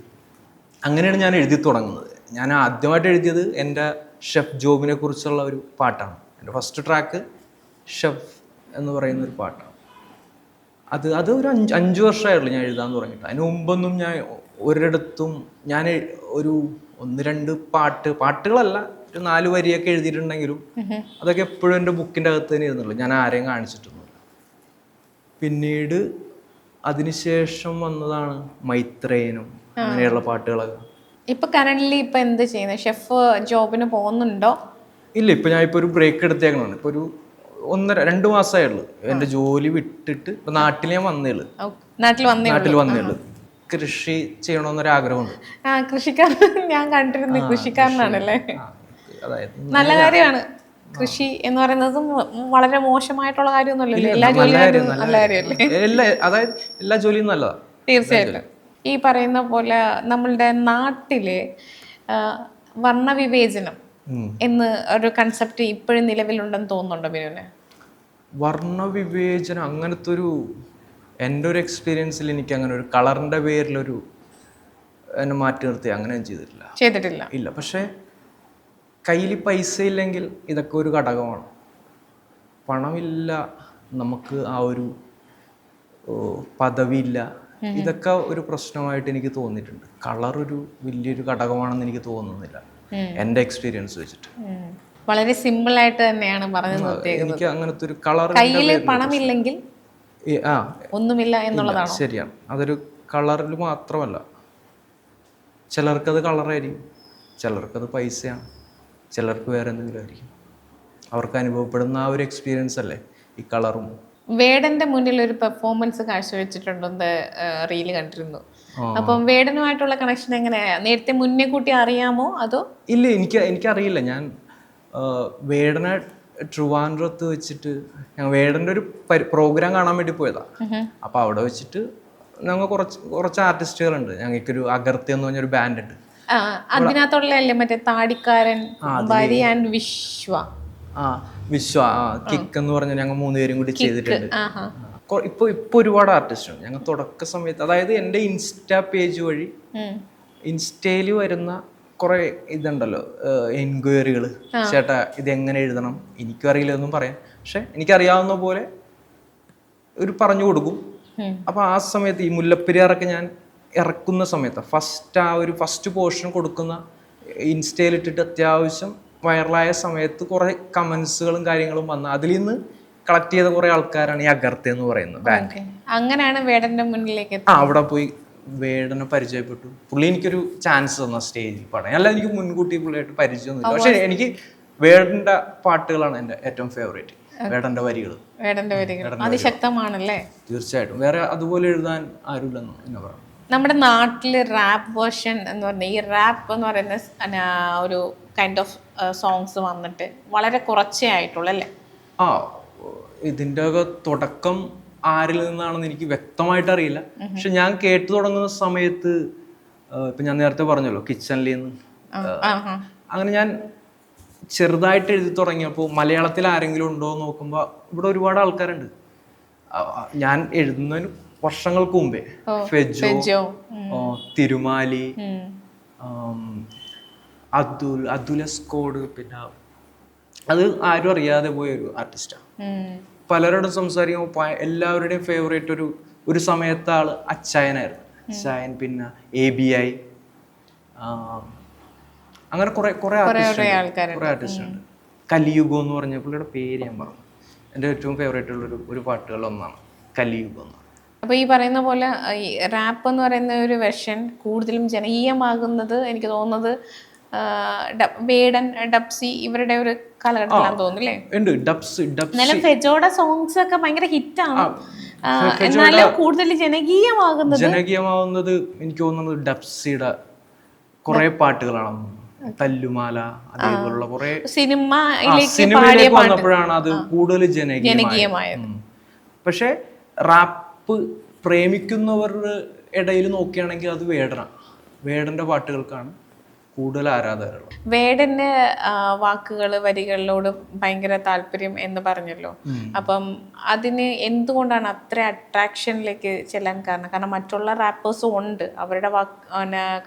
അങ്ങനെയാണ് ഞാൻ എഴുതി തുടങ്ങുന്നത്. ഞാൻ ആദ്യമായിട്ട് എഴുതിയത് എൻ്റെ ഷെഫ് ജോബിനെ കുറിച്ചുള്ള ഒരു പാട്ടാണ്. എൻ്റെ ഫസ്റ്റ് ട്രാക്ക് ഷെഫ് എന്ന് പറയുന്നൊരു പാട്ടാണ്. അത് ഒരു 5 വർഷമായുള്ളൂ ഞാൻ എഴുതാൻ തുടങ്ങിയിട്ട്. അതിന് മുമ്പൊന്നും ഞാൻ ഒരിടത്തും ഞാൻ ഒരു 1-2 പാട്ടുകളല്ല, ഒരു 4 വരിയൊക്കെ എഴുതിയിട്ടുണ്ടെങ്കിലും അതൊക്കെ എപ്പോഴും എൻ്റെ ബുക്കിൻ്റെ അകത്ത് തന്നെ ഇരുന്നുള്ളൂ. ഞാൻ ആരെയും കാണിച്ചിട്ടൊന്നുമില്ല. പിന്നീട് അതിനുശേഷം വന്നതാണ് മൈത്രേയനും അങ്ങനെയുള്ള പാട്ടുകളൊക്കെ. ഇപ്പൊ കറന്റ്ലി ഇപ്പൊ എന്ത് ചെയ്യുന്നത്? ഷെഫ് ജോബിന് പോകുന്നുണ്ടോ? ഇല്ല, ഇപ്പൊ ഞാൻ ഒരു ബ്രേക്ക് എടുത്തേക്കണം. ഇപ്പൊ ഒരു 1-2 മാസമായുള്ളൂ എൻ്റെ ജോലി വിട്ടിട്ട്. ഇപ്പൊ നാട്ടിൽ ഞാൻ വന്നേളൂ. നാട്ടിൽ വന്നേളൂ. കൃഷി ചെയ്യണമെന്നൊരാഗ്രഹമുണ്ട്. കൃഷിക്കാരൻ ഞാൻ കണ്ടിരുന്നു. കൃഷിക്കാരനാണല്ലേ? നല്ല കാര്യമാണ്. കൃഷി എന്ന് പറയുന്നത് വളരെ മോശമായിട്ടുള്ള കാര്യമൊന്നുമല്ലല്ലോ. എല്ലാ ജോലിയും നല്ല കാര്യമല്ലേ? അതായത് എല്ലാ ജോലിയും നല്ലതാണ്. തീർച്ചയായിട്ടും. ഈ പറയുന്ന പോലെ നമ്മളുടെ നാട്ടില് വർണ്ണവിവേചനം എന്ന് ഒരു കൺസെപ്റ്റ് ഇപ്പോഴും നിലവിലുണ്ടെന്ന് തോന്നുന്നുണ്ടോ ബിനുവിന്? വർണ്ണവിവേചനം അങ്ങനത്തെ എൻ്റെ ഒരു എക്സ്പീരിയൻസിൽ എനിക്ക് അങ്ങനെ ഒരു കളറിൻ്റെ പേരിലൊരു എന്നെ മാറ്റി നിർത്തി അങ്ങനെ ചെയ്തിട്ടില്ല. ഇല്ല. പക്ഷേ കയ്യിൽ പൈസ ഇല്ലെങ്കിൽ ഇതൊക്കെ ഒരു ഘടകമാണ്. പണമില്ല, നമുക്ക് ആ ഒരു പദവിയില്ല, ഇതൊക്കെ ഒരു പ്രശ്നമായിട്ട് എനിക്ക് തോന്നിയിട്ടുണ്ട്. കളർ ഒരു വലിയൊരു ഘടകമാണെന്ന് എനിക്ക് തോന്നുന്നില്ല എൻ്റെ എക്സ്പീരിയൻസ് വെച്ചിട്ട്. വളരെ സിമ്പിൾ ആയിട്ട് തന്നെയാണ് പറഞ്ഞത്. എനിക്ക് അങ്ങനത്തെ ഒരു കളർ, കയ്യിൽ പണമില്ലെങ്കിൽ ഒന്നുമില്ല എന്നുള്ളതാണ്. ശരിയാണ്. അതൊരു കളറിൽ മാത്രമല്ല, ചിലർക്കത് കളറായിരിക്കും, ചിലർക്കത് പൈസയാണ്, ചിലർക്ക് വേറെ എന്തെങ്കിലും ആയിരിക്കും. അവർക്ക് അനുഭവപ്പെടുന്ന ആ ഒരു എക്സ്പീരിയൻസ് അല്ലേ ഈ കളറും. വേടന്റെ മുന്നിൽ ഒരു പെർഫോമൻസ് കാഴ്ചവെച്ചിട്ടുണ്ടെന്ന് റീല് കണ്ടിരുന്നു. അപ്പം വേടനുമായിട്ടുള്ള കണക്ഷൻ എങ്ങനെയാ? നേരത്തെ മുന്നേ കൂട്ടി അറിയാമോ അതോ? ഇല്ല, എനിക്കറിയില്ല. ഞാൻ വേടനെ ട്രിവാൻഡ്രത്ത് വെച്ചിട്ട് ഞങ്ങൾ വേടൻ്റെ ഒരു പ്രോഗ്രാം കാണാൻ വേണ്ടി പോയതാ. അപ്പോൾ അവിടെ വെച്ചിട്ട് ഞങ്ങൾ കുറച്ച് ആർട്ടിസ്റ്റുകളുണ്ട്. ഞങ്ങൾക്കൊരു അഗർത്തി എന്ന് പറഞ്ഞൊരു ബാൻഡ് ഉണ്ട്. അതിനകത്തുള്ളല്ലേ മറ്റേ താടിക്കാരൻ വിശ്വ കിക്ക് എന്ന് പറഞ്ഞ ഞങ്ങൾ 3 പേരും കൂടി ചെയ്തിട്ടുണ്ട്. ഇപ്പൊ ഒരുപാട് ആർട്ടിസ്റ്റ് ഉണ്ട്. ഞങ്ങൾ തുടക്ക സമയത്ത്, അതായത് എൻ്റെ ഇൻസ്റ്റാ പേജ് വഴി ഇൻസ്റ്റയിൽ വരുന്ന കുറെ ഇതുണ്ടല്ലോ എൻക്വയറികൾ, ചേട്ടാ ഇത് എങ്ങനെ എഴുതണം, എനിക്കും അറിയില്ല എന്നും പറയാം, പക്ഷെ എനിക്കറിയാവുന്ന പോലെ ഒരു പറഞ്ഞു കൊടുക്കും. അപ്പൊ ആ സമയത്ത് ഈ മുല്ലപ്പെരിയാറൊക്കെ ഞാൻ ഇറക്കുന്ന സമയത്ത് ഫസ്റ്റ് പോർഷൻ കൊടുക്കുന്ന ഇൻസ്റ്റയിലിട്ടിട്ട് അത്യാവശ്യം വൈറലായ സമയത്ത് കുറെ കമന്റ്സുകളും കാര്യങ്ങളും വന്ന അതിൽ നിന്ന് കളക്ട് ചെയ്ത കുറെ ആൾക്കാരാണ് ഈ അഗർത്തെ എന്ന് പറയുന്നത് ബാൻഡ്. അങ്ങനെയാണ് വേടന്റെ മുന്നിലേക്ക് അവിടെ പോയി വേടനെ പരിചയപ്പെട്ടു. പുള്ളി എനിക്കൊരു ചാൻസ് തന്ന സ്റ്റേജിൽ പാടാൻ. അല്ല, എനിക്ക് മുൻകൂട്ടി പുള്ളിയായിട്ട് പരിചയമൊന്നുമില്ല, പക്ഷെ എനിക്ക് വേടന്റെ പാട്ടുകളാണ് എൻ്റെ ഏറ്റവും ഫേവറേറ്റ്. വേടന്റെ വരികൾ അതിശക്തമാണല്ലേ? തീർച്ചയായിട്ടും. വേറെ അതുപോലെ എഴുതാൻ ആരുമില്ലെന്ന് എന്നെ പറഞ്ഞു. നമ്മുടെ നാട്ടില് റാപ്പ് വേർഷൻ എന്ന് പറഞ്ഞാൽ ഈ റാപ്പ് എന്ന് പറയുന്ന ഒരു കൈൻഡ് ഓഫ് സോങ്സ് വന്നിട്ട് വളരെ കുറച്ചേ ആയിട്ടുള്ളൂ അല്ലേ? ഇതിൻ്റെ തുടക്കം ആരിൽ നിന്നാണെന്ന് എനിക്ക് വ്യക്തമായിട്ട് അറിയില്ല. പക്ഷെ ഞാൻ കേട്ടു തുടങ്ങുന്ന സമയത്ത് ഇപ്പൊ ഞാൻ നേരത്തെ പറഞ്ഞല്ലോ കിച്ചണിൽ നിന്ന്, അങ്ങനെ ഞാൻ ചെറുതായിട്ട് എഴുതി തുടങ്ങിയപ്പോൾ മലയാളത്തിൽ ആരെങ്കിലും ഉണ്ടോ എന്ന് നോക്കുമ്പോൾ ഇവിടെ ഒരുപാട് ആൾക്കാരുണ്ട്. ഞാൻ എഴുതുന്നതിന് വർഷങ്ങൾക്ക് മുമ്പേ ഫെജോ, തിരുമാലി, അദുലസ്കോഡ്, പിന്നെ അത് ആരും അറിയാതെ പോയ ഒരു ആർട്ടിസ്റ്റാണ്. പലരോടും സംസാരിക്കുമ്പോൾ എല്ലാവരുടെയും ഫേവറേറ്റ് ഒരു സമയത്ത് ആള് അച്ചായനായിരുന്നു. അച്ചായൻ, പിന്നെ ABI, അങ്ങനെ കുറെ ആർട്ടിസ്റ്റ് ഉണ്ട്. കലിയുഗം എന്ന് പറഞ്ഞ പുള്ളിയുടെ പേര് ഞാൻ പറഞ്ഞു. എൻ്റെ ഏറ്റവും ഫേവറേറ്റ് ഉള്ള ഒരു പാട്ടുകളിലൊന്നാണ് കലിയുഗം എന്ന്. അപ്പോൾ ഈ പറയുന്ന പോലെ ഈ റാപ്പ് എന്ന് പറയുന്ന ഒരു വെർഷൻ കൂടുതലും ജനകീയമാകുന്നത് എനിക്ക് തോന്നുന്നത് വേടൻ, ഡബ്സി ഇവരുടെ ഒരു കാലഘട്ടത്തിലാണെന്ന് തോന്നുന്നില്ലേ? ഉണ്ട്. ഫെജോയുടെ സോങ്സ് ഒക്കെ ഭയങ്കര ഹിറ്റാണ്. എന്നാലും കൂടുതൽ ജനകീയമാകുന്നത് എനിക്ക് തോന്നുന്നത് ഡബ്സിയുടെ കുറെ പാട്ടുകളാണ്. തല്ലുമാല, അതേപോലുള്ള കുറെ സിനിമയിലേക്ക് വന്നപ്പോഴാണ് അത് കൂടുതൽ ജനകീയമായത്. പക്ഷെ റാപ്പ് പ്രേമിക്കുന്നവരുടെ ഇടയിൽ നോക്കുകയാണെങ്കിൽ അത് വേടന്റെ പാട്ടുകൾക്കാണ് കൂടുതൽ ആരാധകരുള്ളത്. വേടന്റെ വാക്കുകള് വരികളിലോട് ഭയങ്കര താല്പര്യം എന്ന് പറഞ്ഞല്ലോ. അപ്പം അതിന് എന്തുകൊണ്ടാണ് അത്ര അട്രാക്ഷനിലേക്ക് ചെല്ലാൻ കാരണം മറ്റുള്ള റാപ്പേഴ്സും ഉണ്ട്, അവരുടെ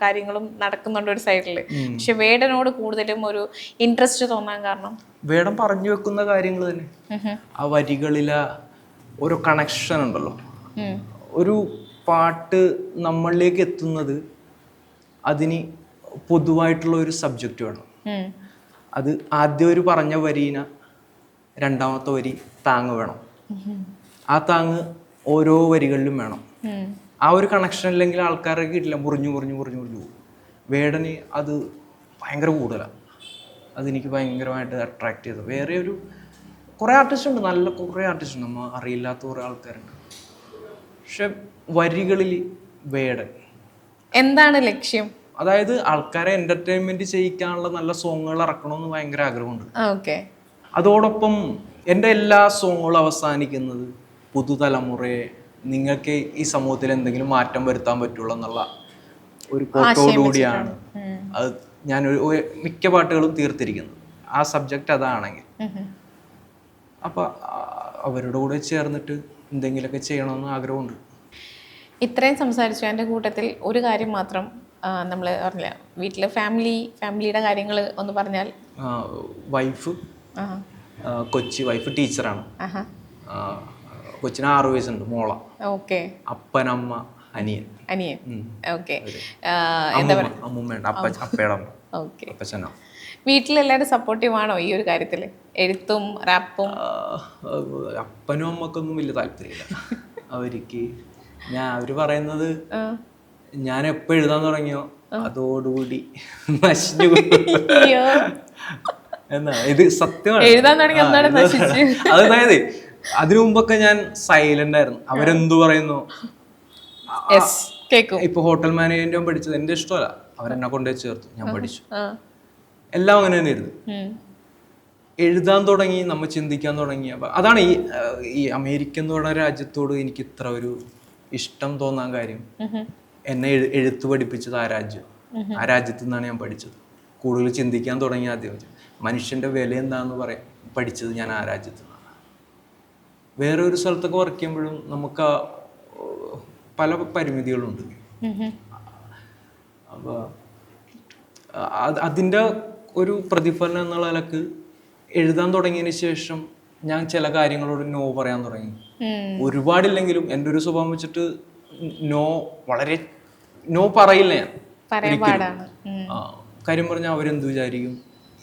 കാര്യങ്ങളും നടക്കുന്നുണ്ട് ഒരു സൈഡില്. പക്ഷെ വേടനോട് കൂടുതലും ഒരു ഇൻട്രസ്റ്റ് തോന്നാൻ കാരണം വേടൻ പറഞ്ഞു വെക്കുന്ന കാര്യങ്ങൾ തന്നെ, ആ വരികളിലെ ഒരു കണക്ഷൻ ഉണ്ടല്ലോ. ഒരു പാട്ട് നമ്മളിലേക്ക് എത്തുന്നത് അതിന് പൊതുവായിട്ടുള്ള ഒരു സബ്ജക്റ്റ് വേണം. അത് ആദ്യം ഒരു പറഞ്ഞ വരീന രണ്ടാമത്തെ വരി താങ്ങ് വേണം. ആ താങ്ങ് ഓരോ വരികളിലും വേണം. ആ ഒരു കണക്ഷൻ ഇല്ലെങ്കിൽ ആൾക്കാർക്ക് കിട്ടില്ല, മുറിഞ്ഞു പോകും. വേടന് അത് ഭയങ്കര കൂടുതലാണ്. അതെനിക്ക് ഭയങ്കരമായിട്ട് അട്രാക്ട് ചെയ്തത്. വേറെ കുറേ ആർട്ടിസ്റ്റ് ഉണ്ട്, നല്ല കുറേ ആർട്ടിസ്റ്റ് ഉണ്ട്, നമ്മൾ അറിയില്ലാത്ത കുറേ ആൾക്കാരുണ്ട്. പക്ഷെ വരികളിൽ വേടൻ എന്താണ് ലക്ഷ്യം? അതായത് ആൾക്കാരെ എന്റർടൈൻമെന്റ് ചെയ്യിക്കാനുള്ള നല്ല സോങ്ങുകൾ ഇറക്കണമെന്ന് ഭയങ്കര ആഗ്രഹമുണ്ട്. അതോടൊപ്പം എൻ്റെ എല്ലാ സോങ്ങുകളും അവസാനിക്കുന്നത് പുതുതലമുറയെ നിങ്ങൾക്ക് ഈ സമൂഹത്തിൽ എന്തെങ്കിലും മാറ്റം വരുത്താൻ പറ്റുള്ളൂ എന്നുള്ള ഒരു കോട്ടോടുകൂടിയാണ് അത് ഞാൻ മിക്ക പാട്ടുകളും തീർത്തിരിക്കുന്നത്. ആ സബ്ജക്റ്റ് അതാണെങ്കിൽ അപ്പൊ അവരുടെ കൂടെ ചേർന്നിട്ട് എന്തെങ്കിലുമൊക്കെ ചെയ്യണമെന്ന് ആഗ്രഹമുണ്ട്. ഇത്രയും സംസാരിച്ചു. എൻ്റെ കൂട്ടത്തിൽ ഒരു കാര്യം മാത്രം നമ്മൾ പറഞ്ഞില്ല, വീട്ടിലെ ഫാമിലിയുടെ കാര്യങ്ങൾ ഒന്ന് പറഞ്ഞാൽ. വൈഫ് വൈഫ് ടീച്ചറാണ്. കൊച്ചിന് 6 വയസ്സുണ്ട്, മോള. ഓക്കെ. അപ്പനമ്മ അനിയൻ. ഓക്കെ. അമ്മൂമ്മയുണ്ട്, അപ്പയുടെ അമ്മ. ഓക്കെ. വീട്ടിലെല്ലാവരും സപ്പോർട്ടീവ് ആണോ ഈ ഒരു കാര്യത്തിൽ, എഴുത്തും റാപ്പും? അപ്പനും അമ്മക്കൊന്നും വലിയ താല്പര്യമില്ല. അവർക്ക് അവര് പറയുന്നത് ഞാൻ എപ്പോ എഴുതാൻ തുടങ്ങിയോ അതോടുകൂടി നശിച്ചു എന്നാ. ഇത് സത്യമാണ്. അതായത് അതിനു മുമ്പൊക്കെ ഞാൻ സൈലന്റ് ആയിരുന്നു. അവരെന്തു പറയുന്നു, ഇപ്പൊ ഹോട്ടൽ മാനേജ്മെന്റ് പഠിച്ചത് എന്റെ ഇഷ്ടമല്ല, അവരെന്നെ കൊണ്ടുപോയി ചേർത്തു, ഞാൻ പഠിച്ചു. എല്ലാം അങ്ങനെ തന്നെയായിരുന്നു. എഴുതാൻ തുടങ്ങി, നമ്മൾ ചിന്തിക്കാൻ തുടങ്ങി. അപ്പൊ അതാണ് ഈ അമേരിക്ക എന്ന് പറയുന്ന രാജ്യത്തോട് എനിക്ക് ഇത്ര ഒരു ഇഷ്ടം തോന്നാൻ കാര്യം. എന്നെ എഴുത്ത് പഠിപ്പിച്ചത് ആ രാജ്യത്തു നിന്നാണ് ഞാൻ പഠിച്ചത്. കൂടുതൽ ചിന്തിക്കാൻ തുടങ്ങി. ആദ്യം മനുഷ്യന്റെ വില എന്താന്ന് പഠിച്ചത് ഞാൻ ആ രാജ്യത്തു നിന്നാണ്. വേറെ ഒരു സ്ഥലത്തൊക്കെ വർക്ക് ചെയ്യുമ്പോഴും നമുക്ക് പല പരിമിതികളുണ്ട്. അപ്പോൾ അതിൻ്റെ ഒരു പ്രതിഫലനം എന്നുള്ള നിലക്ക് എഴുതാൻ തുടങ്ങിയതിന് ശേഷം ഞാൻ ചില കാര്യങ്ങളോട് നോ പറയാൻ തുടങ്ങി. ഒരുപാടില്ലെങ്കിലും എൻ്റെ ഒരു സ്വഭാവം വെച്ചിട്ട് വളരെ നോ പറയില്ല ഞാൻ ഒരിക്കലും. കാര്യം പറഞ്ഞാൽ അവരെന്ത് വിചാരിക്കും,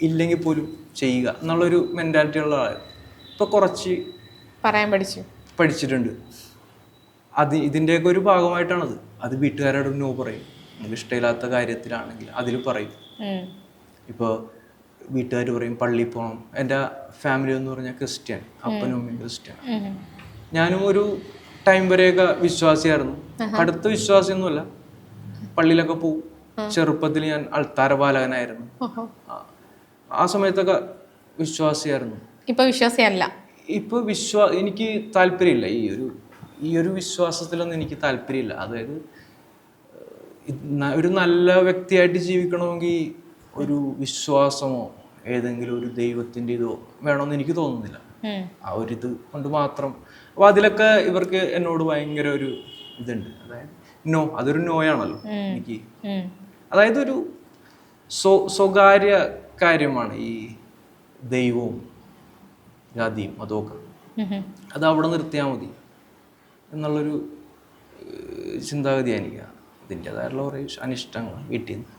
ഇല്ലെങ്കിൽ പോലും ചെയ്യുക എന്നുള്ളൊരു മെൻറ്റാലിറ്റി ഉള്ള ആളായിരുന്നു. ഇപ്പോൾ കുറച്ച് പറയാൻ പഠിച്ചിട്ടുണ്ട്. ഇതിൻ്റെയൊക്കെ ഒരു ഭാഗമായിട്ടാണത്. അത് വീട്ടുകാരോട് നോ പറയും. നമുക്ക് ഇഷ്ടമില്ലാത്ത കാര്യത്തിലാണെങ്കിൽ അതിൽ പറയും. ഇപ്പോൾ വീട്ടുകാർ പറയും പള്ളിയിൽ പോകണം. എൻ്റെ ഫാമിലി എന്ന് പറഞ്ഞാൽ ക്രിസ്ത്യൻ, അപ്പനും അമ്മയും ക്രിസ്ത്യൻ. ഞാനും ഒരു ടൈം വരെയൊക്കെ വിശ്വാസിയായിരുന്നു. അടുത്ത വിശ്വാസിയൊന്നുമല്ല, പള്ളിയിലൊക്കെ പോവും. ചെറുപ്പത്തിൽ ഞാൻ അൾത്താര ബാലകനായിരുന്നു. ആ സമയത്തൊക്കെ വിശ്വാസിയായിരുന്നു. ഇപ്പൊ വിശ്വാസിയല്ല. ഇപ്പൊ എനിക്ക് താല്പര്യമില്ല. ഈ ഒരു വിശ്വാസത്തിലൊന്നും എനിക്ക് താല്പര്യമില്ല. അതായത് ഒരു നല്ല വ്യക്തിയായിട്ട് ജീവിക്കണമെങ്കിൽ ഒരു വിശ്വാസമോ ഏതെങ്കിലും ഒരു ദൈവത്തിൻ്റെ ഇതോ വേണമെന്ന് എനിക്ക് തോന്നുന്നില്ല. ആ ഒരിത് കൊണ്ട് മാത്രം. അപ്പോൾ അതിലൊക്കെ ഇവർക്ക് എന്നോട് ഭയങ്കര ഒരു ഇതുണ്ട്. അതായത് അതൊരു നോയാണല്ലോ എനിക്ക്. അതായത് ഒരു സ്വകാര്യ കാര്യമാണ് ഈ ദൈവവും ജാതിയും അതൊക്കെ. അത് അവിടെ നിർത്തിയാൽ മതി എന്നുള്ളൊരു ചിന്താഗതിയാണ് എനിക്ക്. അതിൻ്റെതായിട്ടുള്ള കുറേ അനിഷ്ടങ്ങൾ വീട്ടിൽ നിന്ന്.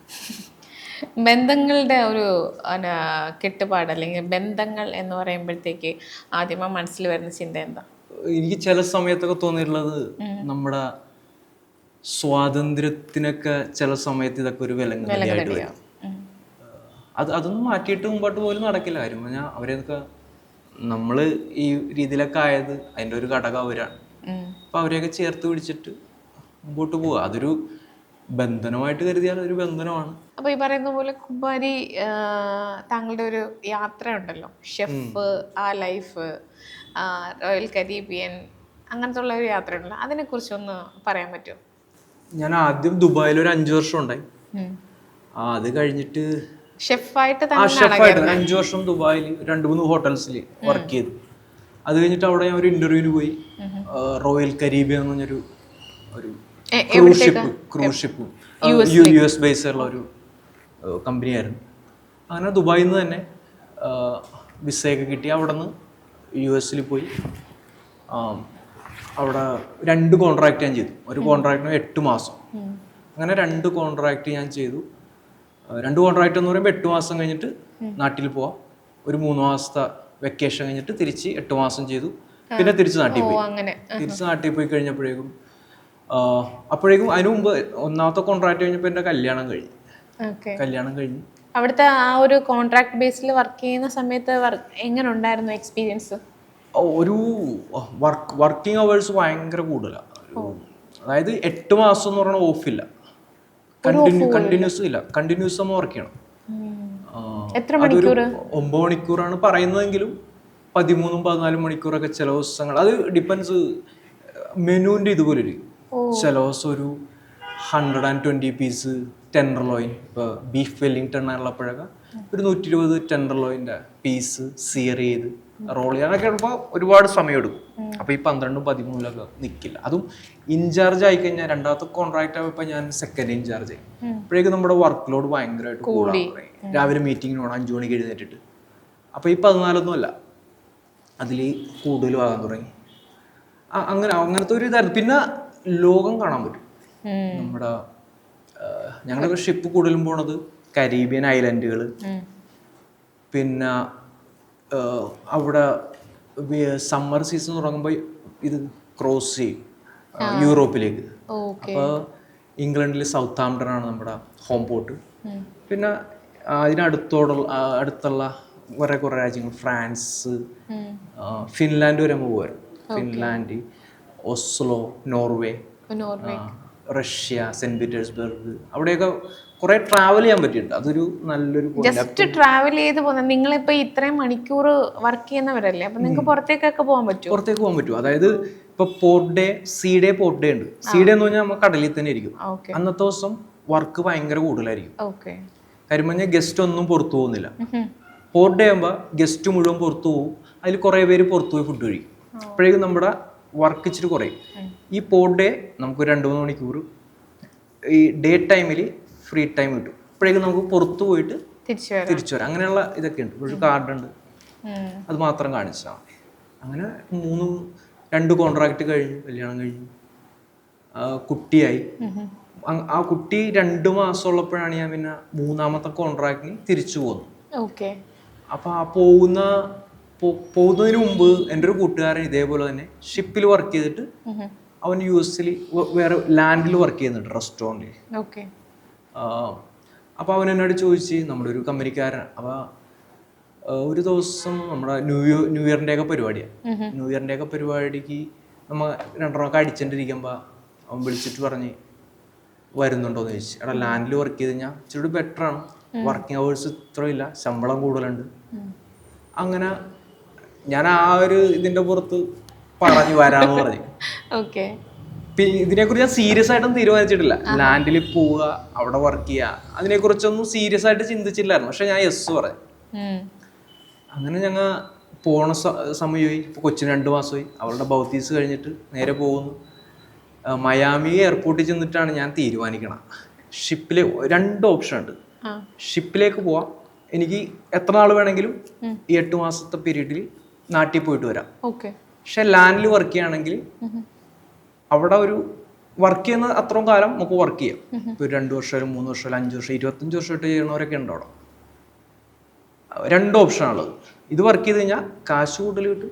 ബന്ധങ്ങളുടെ ഒരു കെട്ടുപാട് അല്ലെങ്കിൽ ബന്ധങ്ങൾ എന്ന് പറയുമ്പോഴത്തേക്ക് ആദ്യമേ മനസ്സിൽ വരുന്ന ചിന്ത എന്താ? എനിക്ക് ചില സമയത്തൊക്കെ തോന്നിയിട്ടുള്ളത് നമ്മുടെ സ്വാതന്ത്ര്യത്തിനൊക്കെ ചില സമയത്ത് ഇതൊക്കെ ഒരു വിലങ്ങുതടിയായിട്ട് വരും. അതൊന്നും മാറ്റിയിട്ട് മുമ്പോട്ട് പോലും നടക്കില്ല. കാര്യം പറഞ്ഞാൽ അവരെയൊക്കെ നമ്മൾ ഈ രീതിയിലൊക്കെ ആയത് അതിൻ്റെ ഒരു ഘടകം അവരാണ്. അപ്പോൾ അവരെയൊക്കെ ചേർത്ത് പിടിച്ചിട്ട് മുമ്പോട്ട് പോവുക. അതൊരു ബന്ധനമായിട്ട് കരുതിയാൽ ഒരു ബന്ധനമാണ്. അപ്പോൾ ഈ പറയുന്ന പോലെ കുമാരി താങ്കളുടെ ഒരു യാത്ര ഉണ്ടല്ലോ, ഷെഫ്, ആ ലൈഫ്, റോയൽ കരീബിയൻ, അങ്ങനത്തെ ഉള്ള ഒരു യാത്ര ഉണ്ടല്ലോ, അതിനെക്കുറിച്ചൊന്ന് പറയാൻ പറ്റുമോ? ഞാൻ ആദ്യം ദുബായിൽ ഒരു 5 വർഷം ഉണ്ടായി. അത് കഴിഞ്ഞിട്ട് ഷെഫായിട്ട് 5 വർഷം ദുബായിൽ 2-3 ഹോട്ടൽസിൽ വർക്ക് ചെയ്തു. അത് കഴിഞ്ഞിട്ട് അവിടെ ഞാൻ ഒരു ഇന്റർവ്യൂവിന് പോയി. റോയൽ കരീബിയൻ എന്ന് പറഞ്ഞൊരു ക്രൂസ് ഷിപ്പ് US ബേസ് ഉള്ള ഒരു കമ്പനിയായിരുന്നു. അങ്ങനെ ദുബായിൽ നിന്ന് തന്നെ വിസയൊക്കെ കിട്ടി. അവിടെ നിന്ന് US പോയി. അവിടെ 2 കോൺട്രാക്റ്റ് ഞാൻ ചെയ്തു. ഒരു കോൺട്രാക്റ്റിന് 8 മാസം. അങ്ങനെ 2 കോൺട്രാക്റ്റ് ഞാൻ ചെയ്തു. 2 കോൺട്രാക്റ്റ് എന്ന് പറയുമ്പോൾ 8 മാസം കഴിഞ്ഞിട്ട് നാട്ടിൽ പോവാം. ഒരു 3 മാസത്തെ വെക്കേഷൻ കഴിഞ്ഞിട്ട് തിരിച്ച് 8 മാസം ചെയ്തു. പിന്നെ തിരിച്ച് നാട്ടിൽ പോയി. തിരിച്ച് നാട്ടിൽ പോയി കഴിഞ്ഞപ്പോഴേക്കും അതിനു മുമ്പ് 1ാമത്തെ കോൺട്രാക്ട് കഴിഞ്ഞപ്പോൾ എൻ്റെ കല്യാണം കഴിഞ്ഞു. അവിടുത്തെ ആ ഒരു കോൺട്രാക്ട് ബേസിൽ വർക്ക് ചെയ്യുന്ന സമയത്ത് എങ്ങനെ ഉണ്ടായിരുന്നു എക്സ്പീരിയൻസ്? ഒരു വർക്കിംഗ് അവേഴ്സ് ഭയങ്കര കൂടുതലാണ്. അതായത് 8 മാസം എന്ന് പറഞ്ഞാൽ ഓഫില്ല, കണ്ടിന്യൂസ് നമ്മൾ വർക്ക് ചെയ്യണം. അതൊരു 9 മണിക്കൂറാണ് പറയുന്നതെങ്കിലും 13-14 മണിക്കൂറൊക്കെ ചില ദിവസങ്ങൾ. അത് ഡിപ്പെൻസ് മെനുവിൻ്റെ ഇതുപോലെ ഇരിക്കും. ചില ദിവസം ഒരു 120 പീസ് ടെൻഡർലോയിൻ, ഇപ്പോൾ ബീഫ് വെല്ലിംഗ്ടൺ ഉള്ളപ്പോഴൊക്കെ ഒരു 120 ടെൻഡർലോയിൻ്റെ പീസ് സിയർ ചെയ്ത് റോൾ ചെയ്യാനൊക്കെ ചിലപ്പോൾ ഒരുപാട് സമയം എടുക്കും. അപ്പോൾ ഈ 12-13 നിൽക്കില്ല. അതും ഇൻചാർജ് ആയിക്കഴിഞ്ഞാൽ 2ാമത്തെ കോൺട്രാക്റ്റ് ആയപ്പോൾ ഞാൻ സെക്കൻഡ് ഇൻചാർജ് ആയി. അപ്പോഴേക്കും നമ്മുടെ വർക്ക് ലോഡ് ഭയങ്കരമായിട്ട് കൂടാൻ തുടങ്ങി. രാവിലെ മീറ്റിങ്ങിന് പോകണം 5 മണിക്ക് എഴുന്നേറ്റിട്ട്. അപ്പോൾ ഈ 14 അല്ല, അതിൽ കൂടുതലും ആകാൻ തുടങ്ങി. അങ്ങനത്തെ ഒരു ഇതായിരുന്നു. പിന്നെ ലോകം കാണാൻ പറ്റും. നമ്മുടെ ഞങ്ങളുടെ ഷിപ്പ് കൂടുതലും പോണത് കരീബിയൻ ഐലൻഡുകൾ, പിന്നെ അവിടെ സമ്മർ സീസൺ തുടങ്ങുമ്പോൾ ഇത് ക്രോസ് ചെയ്യും യൂറോപ്പിലേക്ക്. അപ്പോൾ ഇംഗ്ലണ്ടിൽ സൗത്ത് ആണ് നമ്മുടെ ഹോം പോർട്ട്. പിന്നെ അടുത്തുള്ള കുറേ രാജ്യങ്ങൾ, ഫ്രാൻസ്, ഫിൻലാൻഡ് വരെ പോകുമായിരുന്നു. Finland, Oslo, Norway, Russia, saint Petersburg, അവിടെയൊക്കെ കുറെ ട്രാവൽ ചെയ്യാൻ പറ്റിയിട്ടുണ്ട്. അതൊരു നല്ലൊരു ജസ്റ്റ് ട്രാവൽ ചെയ്ത് പോകുന്നത്. നിങ്ങളിപ്പോ ഇത്രയും മണിക്കൂർ വർക്ക് ചെയ്യുന്നവരല്ലേ, അപ്പൊ നിങ്ങൾക്ക് പുറത്തേക്കൊക്കെ പോകാൻ പറ്റും? പുറത്തേക്ക് പോകാൻ പറ്റും. അതായത് ഇപ്പൊ പോർട്ട് ഡേ, പോർട്ട് ഡേ ഉണ്ട്. ഡേ എന്ന് പറഞ്ഞാൽ നമ്മൾ കടലിൽ തന്നെ ഇരിക്കും. അന്നത്തെ ദിവസം വർക്ക് ഭയങ്കര കൂടുതലായിരിക്കും. കാര്യം പറഞ്ഞാൽ ഗസ്റ്റ് ഒന്നും പുറത്തു പോകുന്നില്ല. പോർട്ട് ഡേ ആകുമ്പോൾ ഗസ്റ്റ് മുഴുവൻ പുറത്തു പോകും. അതിൽ കുറെ പേര് പുറത്തു പോയി ഫുഡ് കഴിക്കും. അപ്പോഴേക്കും നമ്മുടെ വർക്ക് ഇച്ചിരി കുറയും. ഈ പോഡ് ഡേ നമുക്ക് 2-3 മണിക്കൂർ ഈ ഡേ ടൈമിൽ ഫ്രീ ടൈം കിട്ടും. അപ്പോഴേക്കും നമുക്ക് പുറത്ത് പോയിട്ട് തിരിച്ചു വരാം. അങ്ങനെയുള്ള ഇതൊക്കെ ഉണ്ട്. ഒരു കാർഡ് ഉണ്ട്, അത് മാത്രം കാണിച്ചാൽ മതി. അങ്ങനെ 2 കോൺട്രാക്ട് കഴിഞ്ഞു, കല്യാണം കഴിഞ്ഞു, കുട്ടിയായി. ആ കുട്ടി 2 മാസം ഉള്ളപ്പോഴാണ് ഞാൻ പിന്നെ 3ാമത്തെ കോൺട്രാക്റ്റിന് തിരിച്ചു പോന്നു. അപ്പൊ ആ പോകുന്നതിന് മുമ്പ് എൻ്റെ ഒരു കൂട്ടുകാരൻ ഇതേപോലെ തന്നെ ഷിപ്പിൽ വർക്ക് ചെയ്തിട്ട് അവൻ US വേറെ ലാൻഡിൽ വർക്ക് ചെയ്യുന്നുണ്ട്, റെസ്റ്റോറൻറ്റിൽ. അപ്പൊ അവൻ എന്നോട് ചോദിച്ച്, നമ്മുടെ ഒരു കമ്പനിക്കാരൻ, അപ്പൊ ഒരു ദിവസം നമ്മുടെ ന്യൂ ഇയറിൻ്റെ ഒക്കെ പരിപാടിയാണ്. ന്യൂ ഇയറിൻ്റെ ഒക്കെ പരിപാടിക്ക് നമ്മൾ 2 അടിച്ചിട്ടിരിക്കുമ്പോ അവൻ വിളിച്ചിട്ട് പറഞ്ഞ് വരുന്നുണ്ടോന്ന് ചോദിച്ചു. എടാ ലാൻഡിൽ വർക്ക് ചെയ്ത് കഴിഞ്ഞാൽ ഇച്ചിരി ബെറ്റർ ആണ്, വർക്കിംഗ് അവേഴ്സ് ഇത്ര ഇല്ല, ശമ്പളം കൂടുതലുണ്ട്. അങ്ങനെ ഞാൻ ആ ഒരു ഇതിന്റെ പുറത്ത് പറഞ്ഞു വരാന്ന് പറഞ്ഞു. ഇതിനെക്കുറിച്ച് ഞാൻ സീരിയസ് ആയിട്ടൊന്നും തീരുമാനിച്ചിട്ടില്ല. ലാൻഡിൽ പോവുക, അവിടെ വർക്ക് ചെയ്യുക, അതിനെക്കുറിച്ചൊന്നും സീരിയസ് ആയിട്ട് ചിന്തിച്ചില്ലായിരുന്നു. പക്ഷെ ഞാൻ യെസ് പറഞ്ഞു. അങ്ങനെ ഞങ്ങൾ പോണ സമയമായി. ഇപ്പോൾ കൊച്ചിന് 2 മാസമായി. അവളുടെ ബൗത്തീസ് കഴിഞ്ഞിട്ട് നേരെ പോകുന്നു. മയാമി എയർപോർട്ടിൽ ചെന്നിട്ടാണ് ഞാൻ തീരുമാനിക്കണം. ഷിപ്പിൽ 2 ഓപ്ഷൻ ഉണ്ട്. ഷിപ്പിലേക്ക് പോവാം, എനിക്ക് എത്ര നാൾ വേണമെങ്കിലും ഈ 8 മാസത്തെ പീരീഡിൽ നാട്ടിൽ പോയിട്ട് വരാം. പക്ഷെ ലാൻഡിൽ വർക്ക് ചെയ്യുകയാണെങ്കിൽ അവിടെ ഒരു വർക്ക് ചെയ്യുന്ന അത്രയും കാലം നമുക്ക് വർക്ക് ചെയ്യാം. ഇപ്പോൾ 2 വർഷം, 3 വർഷം, 5 വർഷം, 25 വർഷമായിട്ട് ചെയ്യണവരൊക്കെ ഉണ്ട് അവിടെ. 2 ഓപ്ഷനാണുള്ളത്. ഇത് വർക്ക് ചെയ്ത് കഴിഞ്ഞാൽ കാശ് കൂടുതൽ കിട്ടും,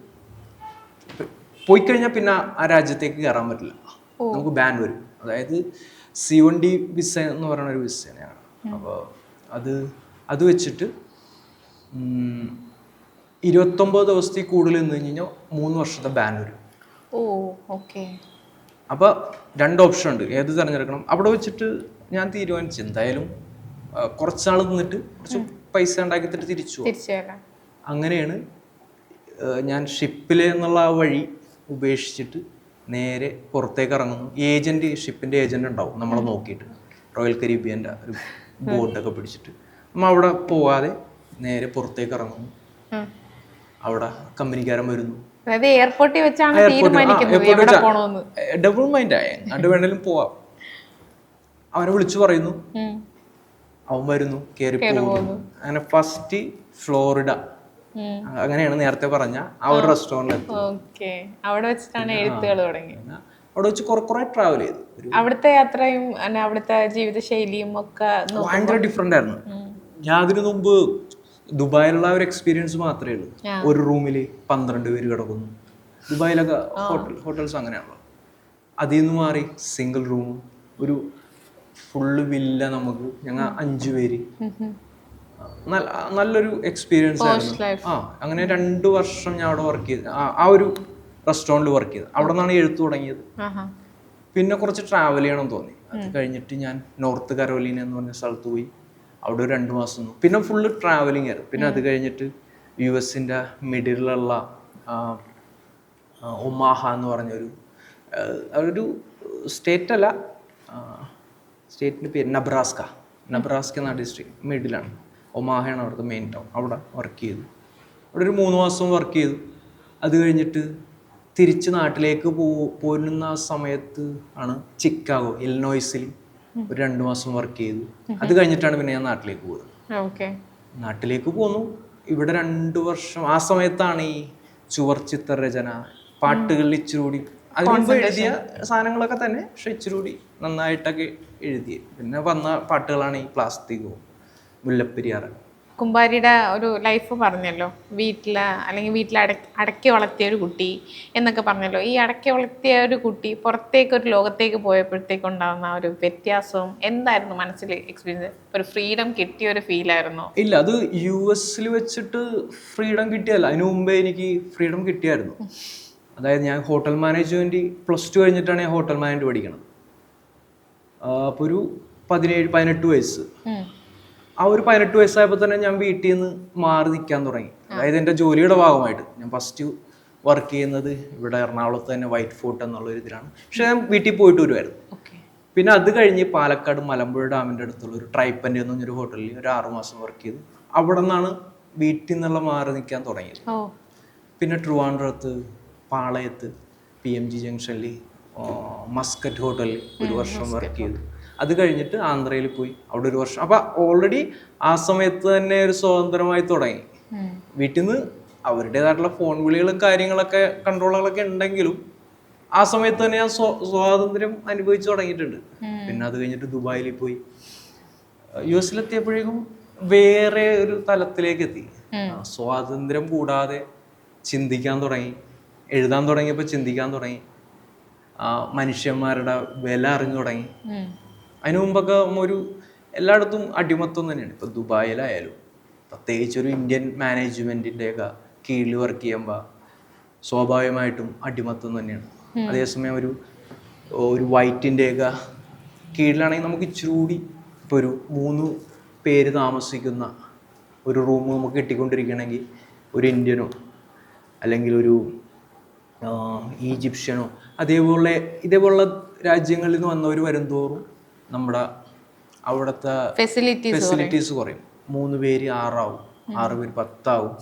പോയി കഴിഞ്ഞാൽ പിന്നെ ആ രാജ്യത്തേക്ക് കയറാൻ പറ്റില്ല, നമുക്ക് ബാൻ വരും. അതായത് C1D വിസ എന്ന് പറയുന്ന ഒരു വിസയാണ്. അപ്പോൾ അത് വെച്ചിട്ട് 29 ദിവസത്തിൽ കൂടുതൽ നിന്ന് കഴിഞ്ഞാൽ 3 വർഷത്തെ ബാൻ വരും. അപ്പോൾ 2 ഓപ്ഷൻ ഉണ്ട്, ഏത് തിരഞ്ഞെടുക്കണം. അവിടെ വെച്ചിട്ട് ഞാൻ തീരുമാനിച്ചു, എന്തായാലും കുറച്ചാൾ നിന്നിട്ട് കുറച്ച് പൈസ ഉണ്ടാക്കിയിട്ട് തിരിച്ചു പോകാം. അങ്ങനെയാണ് ഞാൻ ഷിപ്പിൽ എന്നുള്ള ആ വഴി ഉപേക്ഷിച്ചിട്ട് നേരെ പുറത്തേക്ക് ഇറങ്ങുന്നു. ഷിപ്പിൻ്റെ ഏജൻറ് ഉണ്ടാവും നമ്മളെ നോക്കിയിട്ട്, റോയൽ കരീബിയൻ്റെ ഒരു ബോട്ടൊക്കെ പിടിച്ചിട്ട് നമ്മൾ അവിടെ പോകാതെ നേരെ പുറത്തേക്ക് ഇറങ്ങുന്നു. അവിടെ കമ്പനിക്കാരൻ വരുന്നു. ഡബിൾ മൈൻഡ് ആയി, അങ്ങോട്ട് വേണേലും പോവാം. അവനെ വിളിച്ചു പറയുന്നു, അവൻ വരുന്നു, കയറി പോകുന്നു. അങ്ങനെ ഫസ്റ്റ് ഫ്ലോറിഡ, അങ്ങനെയാണ് നേരത്തെ പറഞ്ഞ ആ ഒരു റെസ്റ്റോറൻറ്റ്. അവിടെ വെച്ച് കുറെ ട്രാവൽ ചെയ്തു. അവിടുത്തെ യാത്രയും അവിടുത്തെ ജീവിത ശൈലിയും ഒക്കെ ഭയങ്കര ഡിഫറെന്റ് ആയിരുന്നു. ഞാൻ അതിനു മുമ്പ് ദുബായിലുള്ള ഒരു എക്സ്പീരിയൻസ് മാത്രമേ ഉള്ളൂ. ഒരു റൂമിൽ 12 പേര് കിടക്കുന്നു. ദുബായിലൊക്കെ ഹോട്ടൽസ് അങ്ങനെയാണല്ലോ. അതിൽ നിന്ന് മാറി സിംഗിൾ റൂം, ഒരു ഫുള്ള് വില്ല. ഞങ്ങൾ 5 പേര്. നല്ലൊരു എക്സ്പീരിയൻസ് ആയിരുന്നു. അങ്ങനെ 2 വർഷം ഞാൻ അവിടെ വർക്ക് ചെയ്ത്, ആ ഒരു റെസ്റ്റോറൻറ്റിൽ വർക്ക് ചെയ്ത്. അവിടെ നിന്നാണ് എഴുത്ത് തുടങ്ങിയത്. പിന്നെ കുറച്ച് ട്രാവൽ ചെയ്യണം തോന്നി. അത് കഴിഞ്ഞിട്ട് ഞാൻ നോർത്ത് കരോലീന എന്ന് പറഞ്ഞ സ്ഥലത്ത് പോയി. അവിടെ ഒരു 2 മാസം നിന്നു. പിന്നെ ഫുള്ള് ട്രാവലിംഗ് ആയിരുന്നു. പിന്നെ അത് കഴിഞ്ഞിട്ട് US-ന്റെ മിഡിലുള്ള ഒമാഹ എന്ന് പറഞ്ഞൊരു സ്റ്റേറ്റ് അല്ല, സ്റ്റേറ്റിൻ്റെ പേര് നബ്രാസ്ക എന്ന ഡിസ്ട്രിക്ട്, മിഡിലാണ്. ഒമാഹയാണ് അവിടുത്തെ മെയിൻ ടൗൺ. അവിടെ വർക്ക് ചെയ്തു. അവിടെ ഒരു 3 മാസം വർക്ക് ചെയ്തു. അത് കഴിഞ്ഞിട്ട് തിരിച്ച് നാട്ടിലേക്ക് പോരുന്ന സമയത്ത് ആണ് ചിക്കാഗോ, ഇലിനോയ്സിൽ ഒരു 2 മാസം വർക്ക് ചെയ്തു. അത് കഴിഞ്ഞിട്ടാണ് പിന്നെ ഞാൻ നാട്ടിലേക്ക് പോകുന്നത്. നാട്ടിലേക്ക് പോന്നു. ഇവിടെ 2 വർഷം. ആ സമയത്താണ് ഈ ചുവർ ചിത്രരചന, പാട്ടുകളിൽ ഇച്ചിരി അതിന് മുമ്പ് എഴുതിയ സാധനങ്ങളൊക്കെ തന്നെ, പക്ഷെ ഇച്ചിരി നന്നായിട്ടൊക്കെ എഴുതിയത്. പിന്നെ വന്ന പാട്ടുകളാണ് ഈ പ്ലാസ്റ്റിക്കോ, മുല്ലപ്പെരിയാർ. കുമ്പാരിയുടെ ഒരു ലൈഫ് പറഞ്ഞല്ലോ, വീട്ടിൽ അടക്കി വളർത്തിയ ഒരു കുട്ടി എന്നൊക്കെ പറഞ്ഞല്ലോ. ഈ അടക്കി വളർത്തിയ ഒരു കുട്ടി പുറത്തേക്കൊരു ലോകത്തേക്ക് പോയപ്പോഴത്തേക്ക് ഉണ്ടാകുന്ന ഒരു വ്യത്യാസവും എന്തായിരുന്നു മനസ്സിൽ എക്സ്പീരിയൻസ്? ഒരു ഫ്രീഡം കിട്ടിയ ഒരു ഫീലായിരുന്നോ? ഇല്ല, അത് US വെച്ചിട്ട് ഫ്രീഡം കിട്ടിയല്ല, അതിനു മുമ്പേ എനിക്ക് ഫ്രീഡം കിട്ടിയായിരുന്നു. അതായത് ഞാൻ ഹോട്ടൽ മാനേജ്മെൻറ്റ് +2 കഴിഞ്ഞിട്ടാണ് ഞാൻ ഹോട്ടൽ മാനേജ്മെൻറ്റ് പഠിക്കണത്. അപ്പോൾ ഒരു 17-18 വയസ്സ്. ആ ഒരു 18 വയസ്സായപ്പോൾ തന്നെ ഞാൻ വീട്ടിൽ നിന്ന് മാറി നിൽക്കാൻ തുടങ്ങി. അതായത് എൻ്റെ ജോലിയുടെ ഭാഗമായിട്ട്. ഞാൻ ഫസ്റ്റ് വർക്ക് ചെയ്യുന്നത് ഇവിടെ എറണാകുളത്ത് തന്നെ വൈറ്റ് ഫോർട്ട് എന്നുള്ളൊരു ഇതിലാണ്. പക്ഷെ ഞാൻ വീട്ടിൽ പോയിട്ട് വരുമായിരുന്നു. പിന്നെ അത് കഴിഞ്ഞ് പാലക്കാട് മലമ്പുഴ ഡാമിൻ്റെ അടുത്തുള്ള ഒരു ട്രൈപ്പൻ്റെ എന്ന് പറഞ്ഞൊരു ഹോട്ടലിൽ ഒരു 6 മാസം വർക്ക് ചെയ്തു. അവിടെ നിന്നാണ് വീട്ടിൽ നിന്നുള്ള മാറി നിൽക്കാൻ തുടങ്ങിയത്. പിന്നെ ട്രിവാൻഡ്രത്ത്, പാളയത്ത് PMG ജംഗ്ഷനിൽ മസ്കറ്റ് ഹോട്ടലിൽ ഒരു വർഷം വർക്ക് ചെയ്തു. അത് കഴിഞ്ഞിട്ട് ആന്ധ്രയിൽ പോയി അവിടെ ഒരു വർഷം. അപ്പം ഓൾറെഡി ആ സമയത്ത് തന്നെ ഒരു സ്വതന്ത്രമായി തുടങ്ങി. വീട്ടിൽ നിന്ന് അവരുടേതായിട്ടുള്ള ഫോൺ വിളികളും കാര്യങ്ങളൊക്കെ കൺട്രോളുകളൊക്കെ ഉണ്ടെങ്കിലും ആ സമയത്ത് തന്നെ ഞാൻ സ്വാതന്ത്ര്യം അനുഭവിച്ചു തുടങ്ങിയിട്ടുണ്ട്. പിന്നെ അത് കഴിഞ്ഞിട്ട് ദുബായിൽ പോയി. US എത്തിയപ്പോഴേക്കും വേറെ ഒരു തലത്തിലേക്ക് എത്തി. സ്വാതന്ത്ര്യം കൂടാതെ ചിന്തിക്കാൻ തുടങ്ങി. എഴുതാൻ തുടങ്ങിയപ്പോൾ ചിന്തിക്കാൻ തുടങ്ങി. മനുഷ്യന്മാരുടെ വില അറിഞ്ഞു തുടങ്ങി. അതിനു മുമ്പൊക്കെ ഒരു എല്ലായിടത്തും അടിമത്വം തന്നെയാണ്. ഇപ്പം ദുബായിലായാലും പ്രത്യേകിച്ച് ഒരു ഇന്ത്യൻ മാനേജ്മെൻറ്റിൻ്റെയൊക്കെ കീഴിൽ വർക്ക് ചെയ്യുമ്പോൾ സ്വാഭാവികമായിട്ടും അടിമത്വം തന്നെയാണ്. അതേസമയം ഒരു വൈറ്റിൻ്റെയൊക്കെ കീഴിലാണെങ്കിൽ നമുക്ക് ഇച്ചിരി കൂടി ഇപ്പോൾ ഒരു 3 പേര് താമസിക്കുന്ന ഒരു റൂം നമുക്ക് കിട്ടിക്കൊണ്ടിരിക്കണമെങ്കിൽ ഒരു ഇന്ത്യനോ അല്ലെങ്കിൽ ഒരു ഈജിപ്ഷ്യനോ ഇതേപോലുള്ള രാജ്യങ്ങളിൽ നിന്ന് വന്നവർ വരുംതോറും നമ്മുടെ അവിടുത്തെ ഫെസിലിറ്റീസ് കുറയും. 3 പേര് 6 ആവും, 6 പേര് 10 ആവും.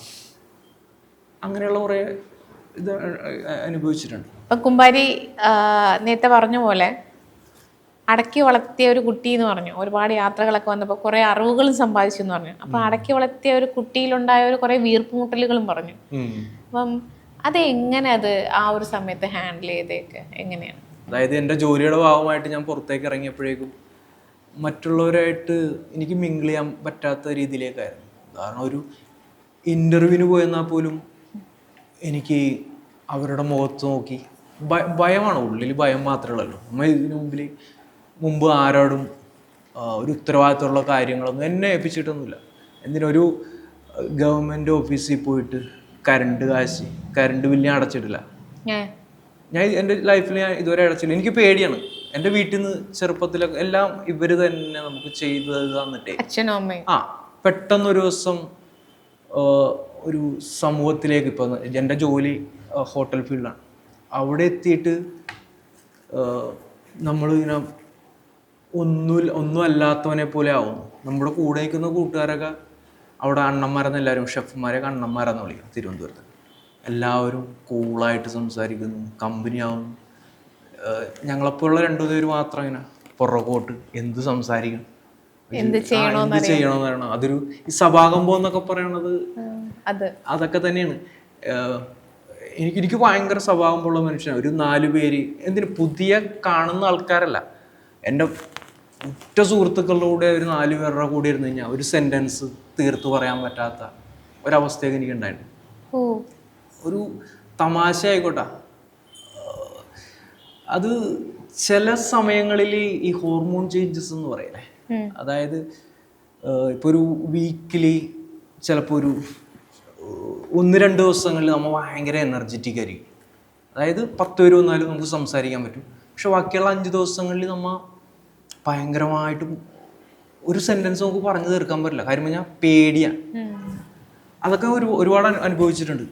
അങ്ങനെയുള്ള കുറേ ഇത് അനുഭവിച്ചിട്ടുണ്ട്. ഇപ്പം കുമ്പാരി നേരത്തെ പറഞ്ഞ പോലെ അടക്കി വളർത്തിയ ഒരു കുട്ടി എന്ന് പറഞ്ഞു. ഒരുപാട് യാത്രകളൊക്കെ വന്നപ്പോൾ കുറേ അറിവുകളും സമ്പാദിച്ചു എന്ന് പറഞ്ഞു. അപ്പം അടക്കി വളർത്തിയ ഒരു കുട്ടിയിലുണ്ടായ ഒരു കുറേ വീർപ്പുമുട്ടലുകളും പറഞ്ഞു. അപ്പം അതെങ്ങനെ ആ ഒരു സമയത്ത് ഹാൻഡിൽ ചെയ്തേക്ക് എങ്ങനെയാണ്? അതായത് എൻ്റെ ജോലിയുടെ ഭാഗമായിട്ട് ഞാൻ പുറത്തേക്ക് ഇറങ്ങിയപ്പോഴേക്കും മറ്റുള്ളവരായിട്ട് എനിക്ക് മിങ്കിൾ ചെയ്യാൻ പറ്റാത്ത രീതിയിലേക്കായിരുന്നു. കാരണം ഒരു ഇൻ്റർവ്യൂവിന് പോയെന്നാൽ പോലും എനിക്ക് അവരുടെ മുഖത്ത് നോക്കി ഭയമാണ്. ഉള്ളിൽ ഭയം മാത്രമേ ഉള്ളൂ. നമ്മൾ ഇതിനു മുമ്പ് ആരോടും ഒരു ഉത്തരവാദിത്തമുള്ള കാര്യങ്ങളൊന്നും എന്നെ ഏൽപ്പിച്ചിട്ടൊന്നുമില്ല. എന്തിനൊരു ഗവൺമെൻറ് ഓഫീസിൽ പോയിട്ട് കറണ്ട് ബില്ല് ഞാൻ അടച്ചിട്ടില്ല. ഞാൻ എൻ്റെ ലൈഫിൽ ഞാൻ ഇതുവരെ അടച്ചില്ല. എനിക്ക് പേടിയാണ്. എൻ്റെ വീട്ടിൽ നിന്ന് ചെറുപ്പത്തിലൊക്കെ എല്ലാം ഇവർ തന്നെ നമുക്ക് ചെയ്ത് തന്നിട്ടേ പെട്ടെന്നൊരു ദിവസം ഒരു സമൂഹത്തിലേക്ക് ഇപ്പോൾ എൻ്റെ ജോലി ഹോട്ടൽ ഫീൽഡാണ്. അവിടെ എത്തിയിട്ട് നമ്മളിങ്ങനെ ഒന്നും അല്ലാത്തവനെ പോലെ ആവുന്നു. നമ്മുടെ കൂടെ നിൽക്കുന്ന കൂട്ടുകാരൊക്കെ അവിടെ അണ്ണന്മാരെന്ന് എല്ലാവരും ഷെഫ്മാരെയൊക്കെ അണ്ണന്മാരെന്ന് വിളിക്കും. തിരുവനന്തപുരത്ത് എല്ലാവരും കൂളായിട്ട് സംസാരിക്കുന്നു, കമ്പനിയാവുന്നു. ഞങ്ങളെപ്പോലുള്ള 2 പേര് മാത്രം ഇങ്ങനെ പുറകോട്ട് എന്ത് സംസാരിക്കണം, എന്ത് ചെയ്യണമെന്ന് പറയണം. അതൊരു ഈ സഭാകമ്പം എന്നൊക്കെ പറയണത് അതൊക്കെ തന്നെയാണ്. എനിക്ക് ഭയങ്കര സ്വഭാവമുള്ള മനുഷ്യനാണ്. ഒരു 4 പേര് എന്തിനു പുതിയ കാണുന്ന ആൾക്കാരല്ല, എൻ്റെ ഉറ്റ സുഹൃത്തുക്കളുടെ കൂടെ ഒരു 4 പേരുടെ കൂടെ ഇരുന്ന് കഴിഞ്ഞാൽ ഒരു സെൻറ്റൻസ് തീർത്ത് പറയാൻ പറ്റാത്ത ഒരവസ്ഥയൊക്കെ എനിക്ക് ഉണ്ടായിരുന്നു. ഒരു തമാശ ആയിക്കോട്ടെ, അത് ചില സമയങ്ങളിൽ ഈ ഹോർമോൺ ചേഞ്ചസ് എന്ന് പറയല്ലേ, അതായത് ഇപ്പോൾ ഒരു വീക്കിലി ചിലപ്പോൾ ഒരു 1-2 ദിവസങ്ങളിൽ നമ്മൾ ഭയങ്കര എനർജറ്റിക് ആയിരിക്കും. അതായത് 10 പേര് വന്നാലും നമുക്ക് സംസാരിക്കാൻ പറ്റും. പക്ഷെ ബാക്കിയുള്ള 5 ദിവസങ്ങളിൽ നമ്മൾ ഭയങ്കരമായിട്ടും ഒരു സെൻറ്റൻസ് നമുക്ക് പറഞ്ഞു തീർക്കാൻ പറ്റില്ല. കാര്യം പറഞ്ഞാൽ പേടിയാണ്. അതൊക്കെ ഒരുപാട് അനുഭവിച്ചിട്ടുണ്ട്.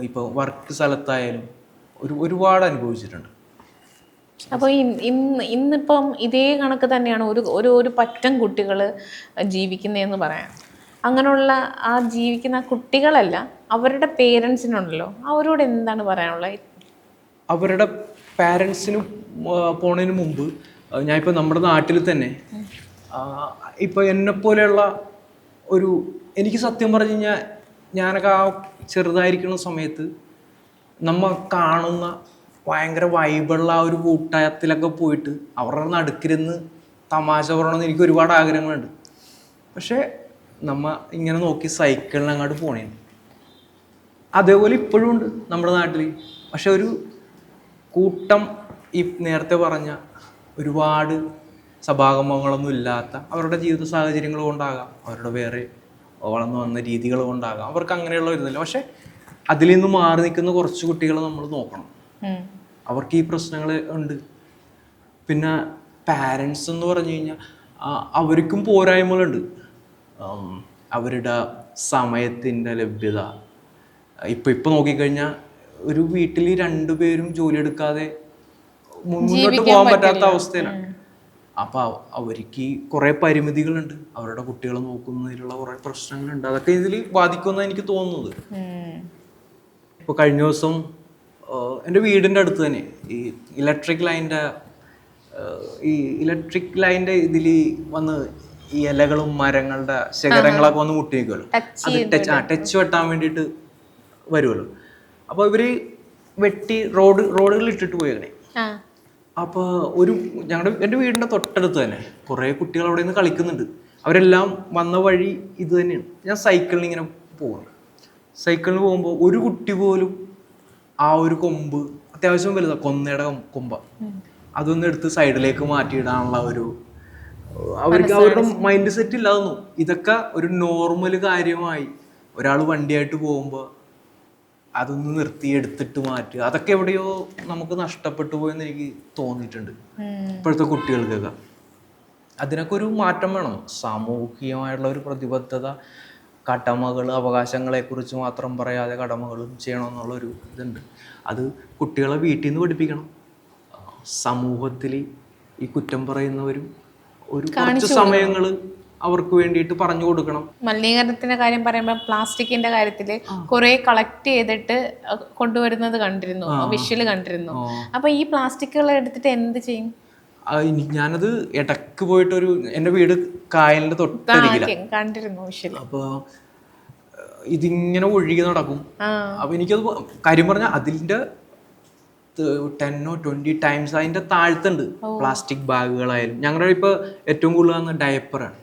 ഇപ്പോൾ വർക്ക് സ്ഥലത്തായാലും ഒരുപാട് അനുഭവിച്ചിട്ടുണ്ട്. അപ്പോൾ ഇന്നിപ്പം ഇതേ കണക്ക് തന്നെയാണ് ഒരു പറ്റം കുട്ടികൾ ജീവിക്കുന്നതെന്ന് പറയാം. അങ്ങനെയുള്ള ആ ജീവിക്കുന്ന കുട്ടികളല്ല, അവരുടെ പേരൻസിനുണ്ടല്ലോ, അവരോട് എന്താണ് പറയാനുള്ളത്? അവരുടെ പാരൻസിന് പോണതിന് മുമ്പ് ഞാനിപ്പോൾ നമ്മുടെ നാട്ടിൽ തന്നെ ഇപ്പോൾ എന്നെപ്പോലെയുള്ള എനിക്ക് സത്യം പറഞ്ഞു കഴിഞ്ഞാൽ ഞാനൊക്കെ ആ ചെറുതായിരിക്കുന്ന സമയത്ത് നമ്മൾ കാണുന്ന ഭയങ്കര വൈബുള്ള ആ ഒരു കൂട്ടത്തിലൊക്കെ പോയിട്ട് അവരുടെ നടുക്കിരുന്ന് തമാശ പറയണമെന്ന് എനിക്ക് ഒരുപാട് ആഗ്രഹങ്ങളുണ്ട്. പക്ഷേ നമ്മൾ ഇങ്ങനെ നോക്കി സൈക്കിളിന് അങ്ങോട്ട് പോണേ. അതേപോലെ ഇപ്പോഴും ഉണ്ട് നമ്മുടെ നാട്ടിൽ. പക്ഷെ ഒരു കൂട്ടം ഈ നേരത്തെ പറഞ്ഞ ഒരുപാട് സഭാഗമങ്ങളൊന്നും ഇല്ലാത്ത അവരുടെ ജീവിത സാഹചര്യങ്ങൾ കൊണ്ടാകാം, അവരുടെ വേറെ വളർന്നു വന്ന രീതികൾ കൊണ്ടാകാം, അവർക്ക് അങ്ങനെയുള്ള വരുന്നില്ല. പക്ഷെ അതിൽ നിന്ന് മാറി നിൽക്കുന്ന കുറച്ച് കുട്ടികളെ നമ്മൾ നോക്കണം. അവർക്ക് ഈ പ്രശ്നങ്ങൾ ഉണ്ട്. പിന്നെ പാരൻസ് എന്ന് പറഞ്ഞു കഴിഞ്ഞാൽ അവർക്കും പോരായ്മകളുണ്ട്. അവരുടെ സമയത്തിൻ്റെ ലഭ്യത. ഇപ്പം നോക്കിക്കഴിഞ്ഞാൽ ഒരു വീട്ടിൽ 2 പേരും ജോലി എടുക്കാതെ മുന്നോട്ട് പോകാൻ പറ്റാത്ത അവസ്ഥയിലാണ്. അപ്പോൾ അവർക്ക് കുറേ പരിമിതികളുണ്ട്. അവരുടെ കുട്ടികളെ നോക്കുന്നതിലുള്ള കുറേ പ്രശ്നങ്ങളുണ്ട്. അതൊക്കെ ഇതിൽ ബാധിക്കുമെന്നാണ് എനിക്ക് തോന്നുന്നത്. ഇപ്പോൾ കഴിഞ്ഞ ദിവസം എൻ്റെ വീടിൻ്റെ അടുത്ത് തന്നെ ഈ ഇലക്ട്രിക് ലൈൻ്റെ ഇതിൽ വന്ന് ഈ ഇലകളും മരങ്ങളുടെ ശിഖരങ്ങളൊക്കെ വന്ന് മുട്ടി നിൽക്കുമല്ലോ, അത് ടച്ച് വെട്ടാൻ വേണ്ടിയിട്ട് വരുമല്ലോ. അപ്പോൾ ഇവർ വെട്ടി റോഡുകളിൽ ഇട്ടിട്ട് പോയേക്കണേ. അപ്പോൾ എൻ്റെ വീടിൻ്റെ തൊട്ടടുത്ത് തന്നെ കുറേ കുട്ടികൾ അവിടെ നിന്ന് കളിക്കുന്നുണ്ട്. അവരെല്ലാം വന്ന വഴി ഇത് തന്നെയാണ്. ഞാൻ സൈക്കിളിൽ ഇങ്ങനെ പോകുന്നു. സൈക്കിളിൽ പോകുമ്പോൾ ഒരു കുട്ടി പോലും ആ ഒരു കൊമ്പ്, അത്യാവശ്യം വലുതാണ്, കൊന്നയുടെ കൊമ്പ, അതൊന്നും എടുത്ത് സൈഡിലേക്ക് മാറ്റിയിടാനുള്ള അവർക്ക് അവരുടെ മൈൻഡ് സെറ്റ് ഇല്ലാതൊന്നും. ഇതൊക്കെ ഒരു നോർമൽ കാര്യമായി ഒരാൾ വണ്ടിയായിട്ട് പോകുമ്പോൾ അതൊന്ന് നിർത്തി എടുത്തിട്ട് മാറ്റുക, അതൊക്കെ എവിടെയോ നമുക്ക് നഷ്ടപ്പെട്ടു പോയെന്ന് എനിക്ക് തോന്നിയിട്ടുണ്ട് ഇപ്പോഴത്തെ കുട്ടികൾക്കൊക്കെ. അതിനൊക്കെ ഒരു മാറ്റം വേണം. സാമൂഹികമായിട്ടുള്ള ഒരു പ്രതിബദ്ധത, കടമകൾ, അവകാശങ്ങളെക്കുറിച്ച് മാത്രം പറയാതെ കടമകളും ചെയ്യണമെന്നുള്ളൊരു ഇതുണ്ട്. അത് കുട്ടികളെ വീട്ടിൽ നിന്ന് പഠിപ്പിക്കണം. സമൂഹത്തിൽ ഈ കുറ്റം പറയുന്നവരും കുറച്ച് സമയങ്ങൾ അവർക്ക് വേണ്ടിയിട്ട് പറഞ്ഞു കൊടുക്കണം. മലിനീകരണത്തിന്റെ കാര്യം പറയുമ്പോൾ പ്ലാസ്റ്റിക്കിന്റെ കാര്യത്തിൽ കുറെ കളക്ട് ചെയ്തിട്ട് കൊണ്ടുവരുന്നത് കണ്ടിരുന്നു, വിഷ്വല് കണ്ടിരുന്നു. അപ്പൊ ഈ പ്ലാസ്റ്റിക്കുകൾ എടുത്തിട്ട് എന്ത് ചെയ്യും? ഞാനത് ഇടക്ക് പോയിട്ടൊരു, എൻ്റെ വീട് കായലിന്റെ കണ്ടിരുന്നു വിഷ്വല്. അപ്പൊ ഇതിങ്ങനെ ഒഴുകി നടക്കും. അപ്പൊ എനിക്കത് കാര്യം പറഞ്ഞാൽ അതിന്റെ 10 or 20 ടൈംസ് അതിന്റെ താഴ്ത്തുണ്ട് പ്ലാസ്റ്റിക് ബാഗുകളായാലും. ഞങ്ങളുടെ ഇപ്പൊ ഏറ്റവും കൂടുതൽ ഡയപ്പറാണ്.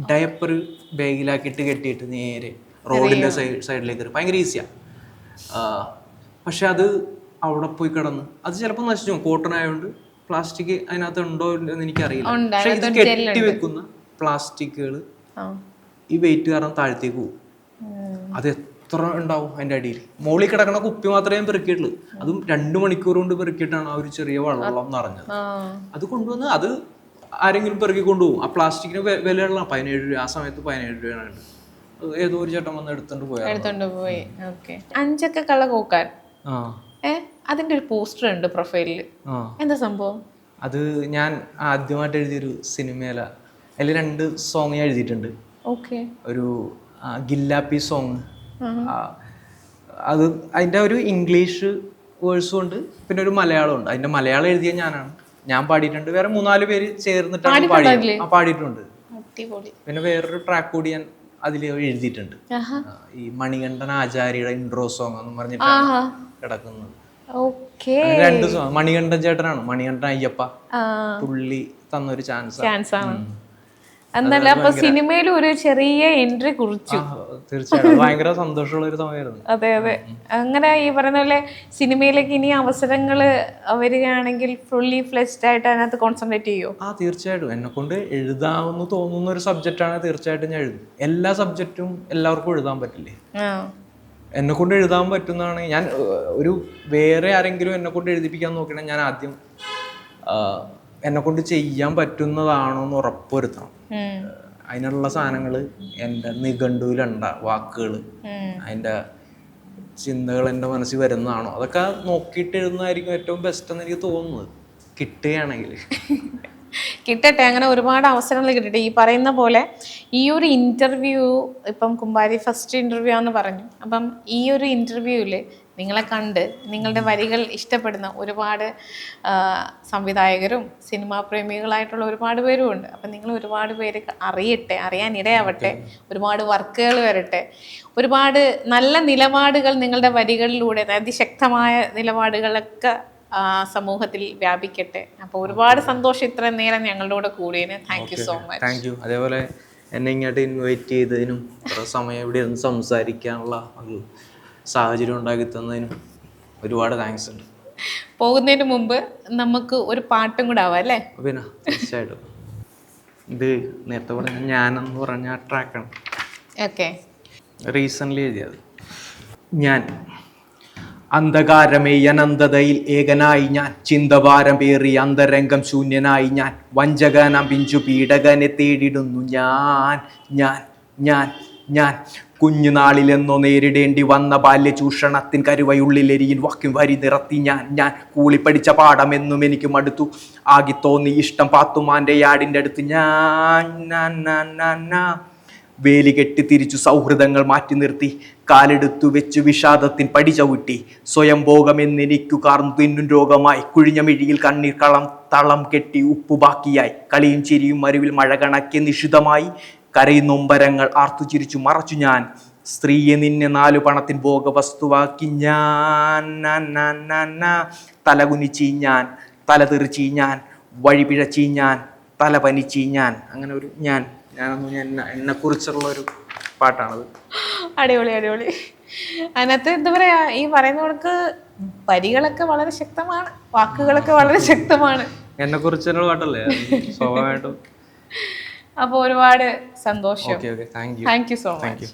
ഡയപ്പർ ബാഗിലാക്കിയിട്ട് കെട്ടിയിട്ട് നേരെ റോഡിന്റെ സൈഡിലേക്ക് വരും. ഭയങ്കര ഈസിയാണ്. പക്ഷെ അത് അവിടെ പോയി കിടന്ന് അത് ചിലപ്പോൾ നശിച്ചു പോകും. കോട്ടൺ ആയതുകൊണ്ട് പ്ലാസ്റ്റിക് അതിനകത്ത് ഉണ്ടോ എന്ന് എനിക്കറിയില്ല. പക്ഷെ ഇത് കെട്ടി വെക്കുന്ന പ്ലാസ്റ്റിക്കുകൾ ഈ വെയിറ്റ് കാരണം താഴത്തേക്ക് പോകും. അത് എത്ര ഉണ്ടാവും അതിൻ്റെ അടിയിൽ? മുകളിൽ കിടക്കണ കുപ്പി മാത്രമേ ഞാൻ പെറുക്കിയിട്ടുള്ളൂ. അതും 2 മണിക്കൂർ കൊണ്ട് പെറുക്കിയിട്ടാണ് ആ ഒരു ചെറിയ വെള്ളം നിറഞ്ഞത്. അത് കൊണ്ടുവന്ന് അത് ആരെങ്കിലും പെറുക്കി കൊണ്ടുപോകും. ആ പ്ലാസ്റ്റിക്കിന് വിലയുള്ള 17 രൂപ. ആ സമയത്ത് 17 രൂപയാണ്. ഏതോ ഒരു ചേട്ടൻ വന്ന് എടുത്തോണ്ട് പോയി. 5 കള്ള കോക്കാൻ അതിന്റെ ഒരു പോസ്റ്റർ ഉണ്ട് പ്രൊഫൈലില്. എന്താ സംഭവം? അത് ഞാൻ ആദ്യമായിട്ട് എഴുതിയൊരു സിനിമയില. അതിൽ 2 സോങ് ഞാൻ എഴുതിയിട്ടുണ്ട്. ഒരു ഗില്ലാപ്പി സോങ്. അത് അതിൻ്റെ ഒരു ഇംഗ്ലീഷ് വേഴ്സും ഉണ്ട്, പിന്നെ ഒരു മലയാളം ഉണ്ട്. അതിന്റെ മലയാളം എഴുതിയ ഞാൻ പാടിയിട്ടുണ്ട്. വേറെ 3-4 പേര് ചേർന്നിട്ടാണ് പാടിയിട്ടുണ്ട്. പിന്നെ വേറൊരു ട്രാക്ക് കൂടി ഞാൻ അതിൽ എഴുതിയിട്ടുണ്ട്. ഈ മണികണ്ഠൻ ആചാര്യയുടെ ഇൻട്രോ സോങ് എന്ന് പറഞ്ഞിട്ടാണ് കിടക്കുന്നത്. 2 സോങ്. മണികണ്ഠൻ ചേട്ടനാണ്, മണികണ്ഠൻ അയ്യപ്പ, പുള്ളി തന്നൊരു ചാൻസ് ആണ്. എന്നല്ല, അപ്പൊ സിനിമയിൽ ഒരു ചെറിയ എൻട്രി കുറിച്ചു. തീർച്ചയായിട്ടും ഭയങ്കര സന്തോഷമുള്ള ഒരു സമയമായിരുന്നു. അതെ. അങ്ങനെ ഈ പറയുന്ന പോലെ സിനിമയിലേക്ക് ഇനി അവസരങ്ങൾ വരികയാണെങ്കിൽ ഫുള്ളി ഫ്ലെഷ്ഡ് ആയിട്ട് അതിനകത്ത് കോൺസെൻട്രേറ്റ് ചെയ്യോ? തീർച്ചയായിട്ടും. എന്നെ കൊണ്ട് എഴുതാമെന്ന് തോന്നുന്ന ഒരു സബ്ജക്റ്റാണ് തീർച്ചയായിട്ടും ഞാൻ എഴുതും. എല്ലാ സബ്ജക്റ്റും എല്ലാവർക്കും എഴുതാൻ പറ്റില്ലേ? എന്നെ കൊണ്ട് എഴുതാൻ പറ്റുന്നതാണ്. ഞാൻ ഒരു വേറെ ആരെങ്കിലും എന്നെ കൊണ്ട് എഴുതിപ്പിക്കാൻ നോക്കണേ, ഞാൻ ആദ്യം എന്നെ കൊണ്ട് ചെയ്യാൻ പറ്റുന്നതാണോ എന്ന് ഉറപ്പുവരുത്തണം. അതിനുള്ള സാധനങ്ങൾ എൻ്റെ നിഘണ്ടുവിലുണ്ട, വാക്കുകൾ, അതിൻ്റെ ചിന്തകൾ എൻ്റെ മനസ്സിൽ വരുന്നതാണോ, അതൊക്കെ നോക്കിയിട്ട് എഴുതുന്നതായിരിക്കും ഏറ്റവും ബെസ്റ്റ് എന്ന് എനിക്ക് തോന്നുന്നത്. കിട്ടുകയാണെങ്കിൽ കിട്ടട്ടെ, അങ്ങനെ ഒരുപാട് അവസരങ്ങൾ കിട്ടട്ടെ. ഈ പറയുന്ന പോലെ ഈ ഒരു ഇൻ്റർവ്യൂ ഇപ്പം കുമ്പാരി ഫസ്റ്റ് ഇൻ്റർവ്യൂ ആണെന്ന് പറഞ്ഞു. അപ്പം ഈ ഒരു ഇൻ്റർവ്യൂവിൽ നിങ്ങളെ കണ്ട് നിങ്ങളുടെ വരികൾ ഇഷ്ടപ്പെടുന്ന ഒരുപാട് സംവിധായകരും സിനിമാ പ്രേമികളായിട്ടുള്ള ഒരുപാട് പേരും ഉണ്ട്. അപ്പം നിങ്ങൾ ഒരുപാട് പേര് അറിയാനിടയാവട്ടെ, ഒരുപാട് വർക്കുകൾ വരട്ടെ, ഒരുപാട് നല്ല നിലപാടുകൾ നിങ്ങളുടെ വരികളിലൂടെ, അതിശക്തമായ നിലപാടുകളൊക്കെ സമൂഹത്തിൽ വ്യാപിക്കട്ടെ. അപ്പോൾ ഒരുപാട് സന്തോഷം ഇത്രയും നേരം ഞങ്ങളുടെ കൂടെ കൂടിയതിന്. Thank you so much. Thank you. അതേപോലെ എന്നെ ഇങ്ങോട്ട് ഇൻവൈറ്റ് ചെയ്തതിനും സമയം ഇവിടെ ഇരുന്ന് സംസാരിക്കാനുള്ള ഒരു സാഹചര്യം ഉണ്ടാക്കി തന്നതിനും ഒരുപാട് താങ്ക്സ് ഉണ്ട്. പോകുന്നതിന് മുമ്പ് നമുക്ക് ഒരു പാട്ടും കൂടെ ആവാം അല്ലേ? പിന്നെ തീർച്ചയായിട്ടും. ഇത് നേരത്തെ പറഞ്ഞ ഞാനെന്ന് പറഞ്ഞ ട്രാക്കാണ്. ഓക്കെ. റീസെൻ്റ്ലി എഴുതിയത്. ഞാൻ അന്ധകാരമേ അനന്തതയിൽ ഏകനായി ഞാൻ, ചിന്തഭാരം പേറി അന്തരംഗം ശൂന്യനായി ഞാൻ, വഞ്ചകന പിഞ്ചു പീഡകനെ തേടിടുന്നു ഞാൻ ഞാൻ ഞാൻ ഞാൻ കുഞ്ഞുനാളിലെന്നോ നേരിടേണ്ടി വന്ന ബാല്യ ചൂഷണത്തിൻ കരുവയുള്ളിലെരിയിൽ വാക്യം വരി നിറത്തി ഞാൻ ഞാൻ കൂളിപ്പടിച്ച പാഠമെന്നും എനിക്ക് മടുത്തു ആകി തോന്നി ഇഷ്ടം പാത്തുമാൻ്റെ യാടിൻ്റെ അടുത്ത് ഞാൻ വേലി കെട്ടി തിരിച്ചു സൗഹൃദങ്ങൾ മാറ്റി നിർത്തി കാലെടുത്തു വെച്ചു വിഷാദത്തിൻ പടി ചവിട്ടി സ്വയം ഭോഗമെന്നെനിക്കു കാർന്നു തിന്നും രോഗമായി കുഴിഞ്ഞ മിഴിയിൽ കണ്ണീർ തളം കെട്ടി ഉപ്പു ബാക്കിയായി കളിയും ചിരിയും മരുവിൽ മഴ കണക്കെ നിഷിതമായി കരയുന്നൊമ്പരങ്ങൾ ആർത്തു ചിരിച്ചു മറച്ചു ഞാൻ സ്ത്രീയെ നിന്നെ 4 പണത്തിൻ ഭോഗവസ്തുവാക്കി ഞാൻ തലകുനിച്ചീ ഞാൻ തലതെറിച്ചീ ഞാൻ വഴിപിഴച്ചീ ഞാൻ തലപനിച്ചീ ഞാൻ. അങ്ങനെ ഒരു ഞാനൊന്നും എന്നെ കുറിച്ചുള്ള ഒരു പാട്ടാണത്. അടിപൊളി അടിപൊളി. അതിനകത്ത് എന്താ പറയാ, ഈ പറയുന്നവർക്ക് വരികളൊക്കെ വളരെ ശക്തമാണ്, വാക്കുകളൊക്കെ വളരെ ശക്തമാണ്. എന്നെ കുറിച്ചുള്ള പാട്ടല്ലേ സ്വാഭാവികമായിട്ടും. അപ്പോൾ ഒരുപാട് സന്തോഷം. Thank you thank you so much.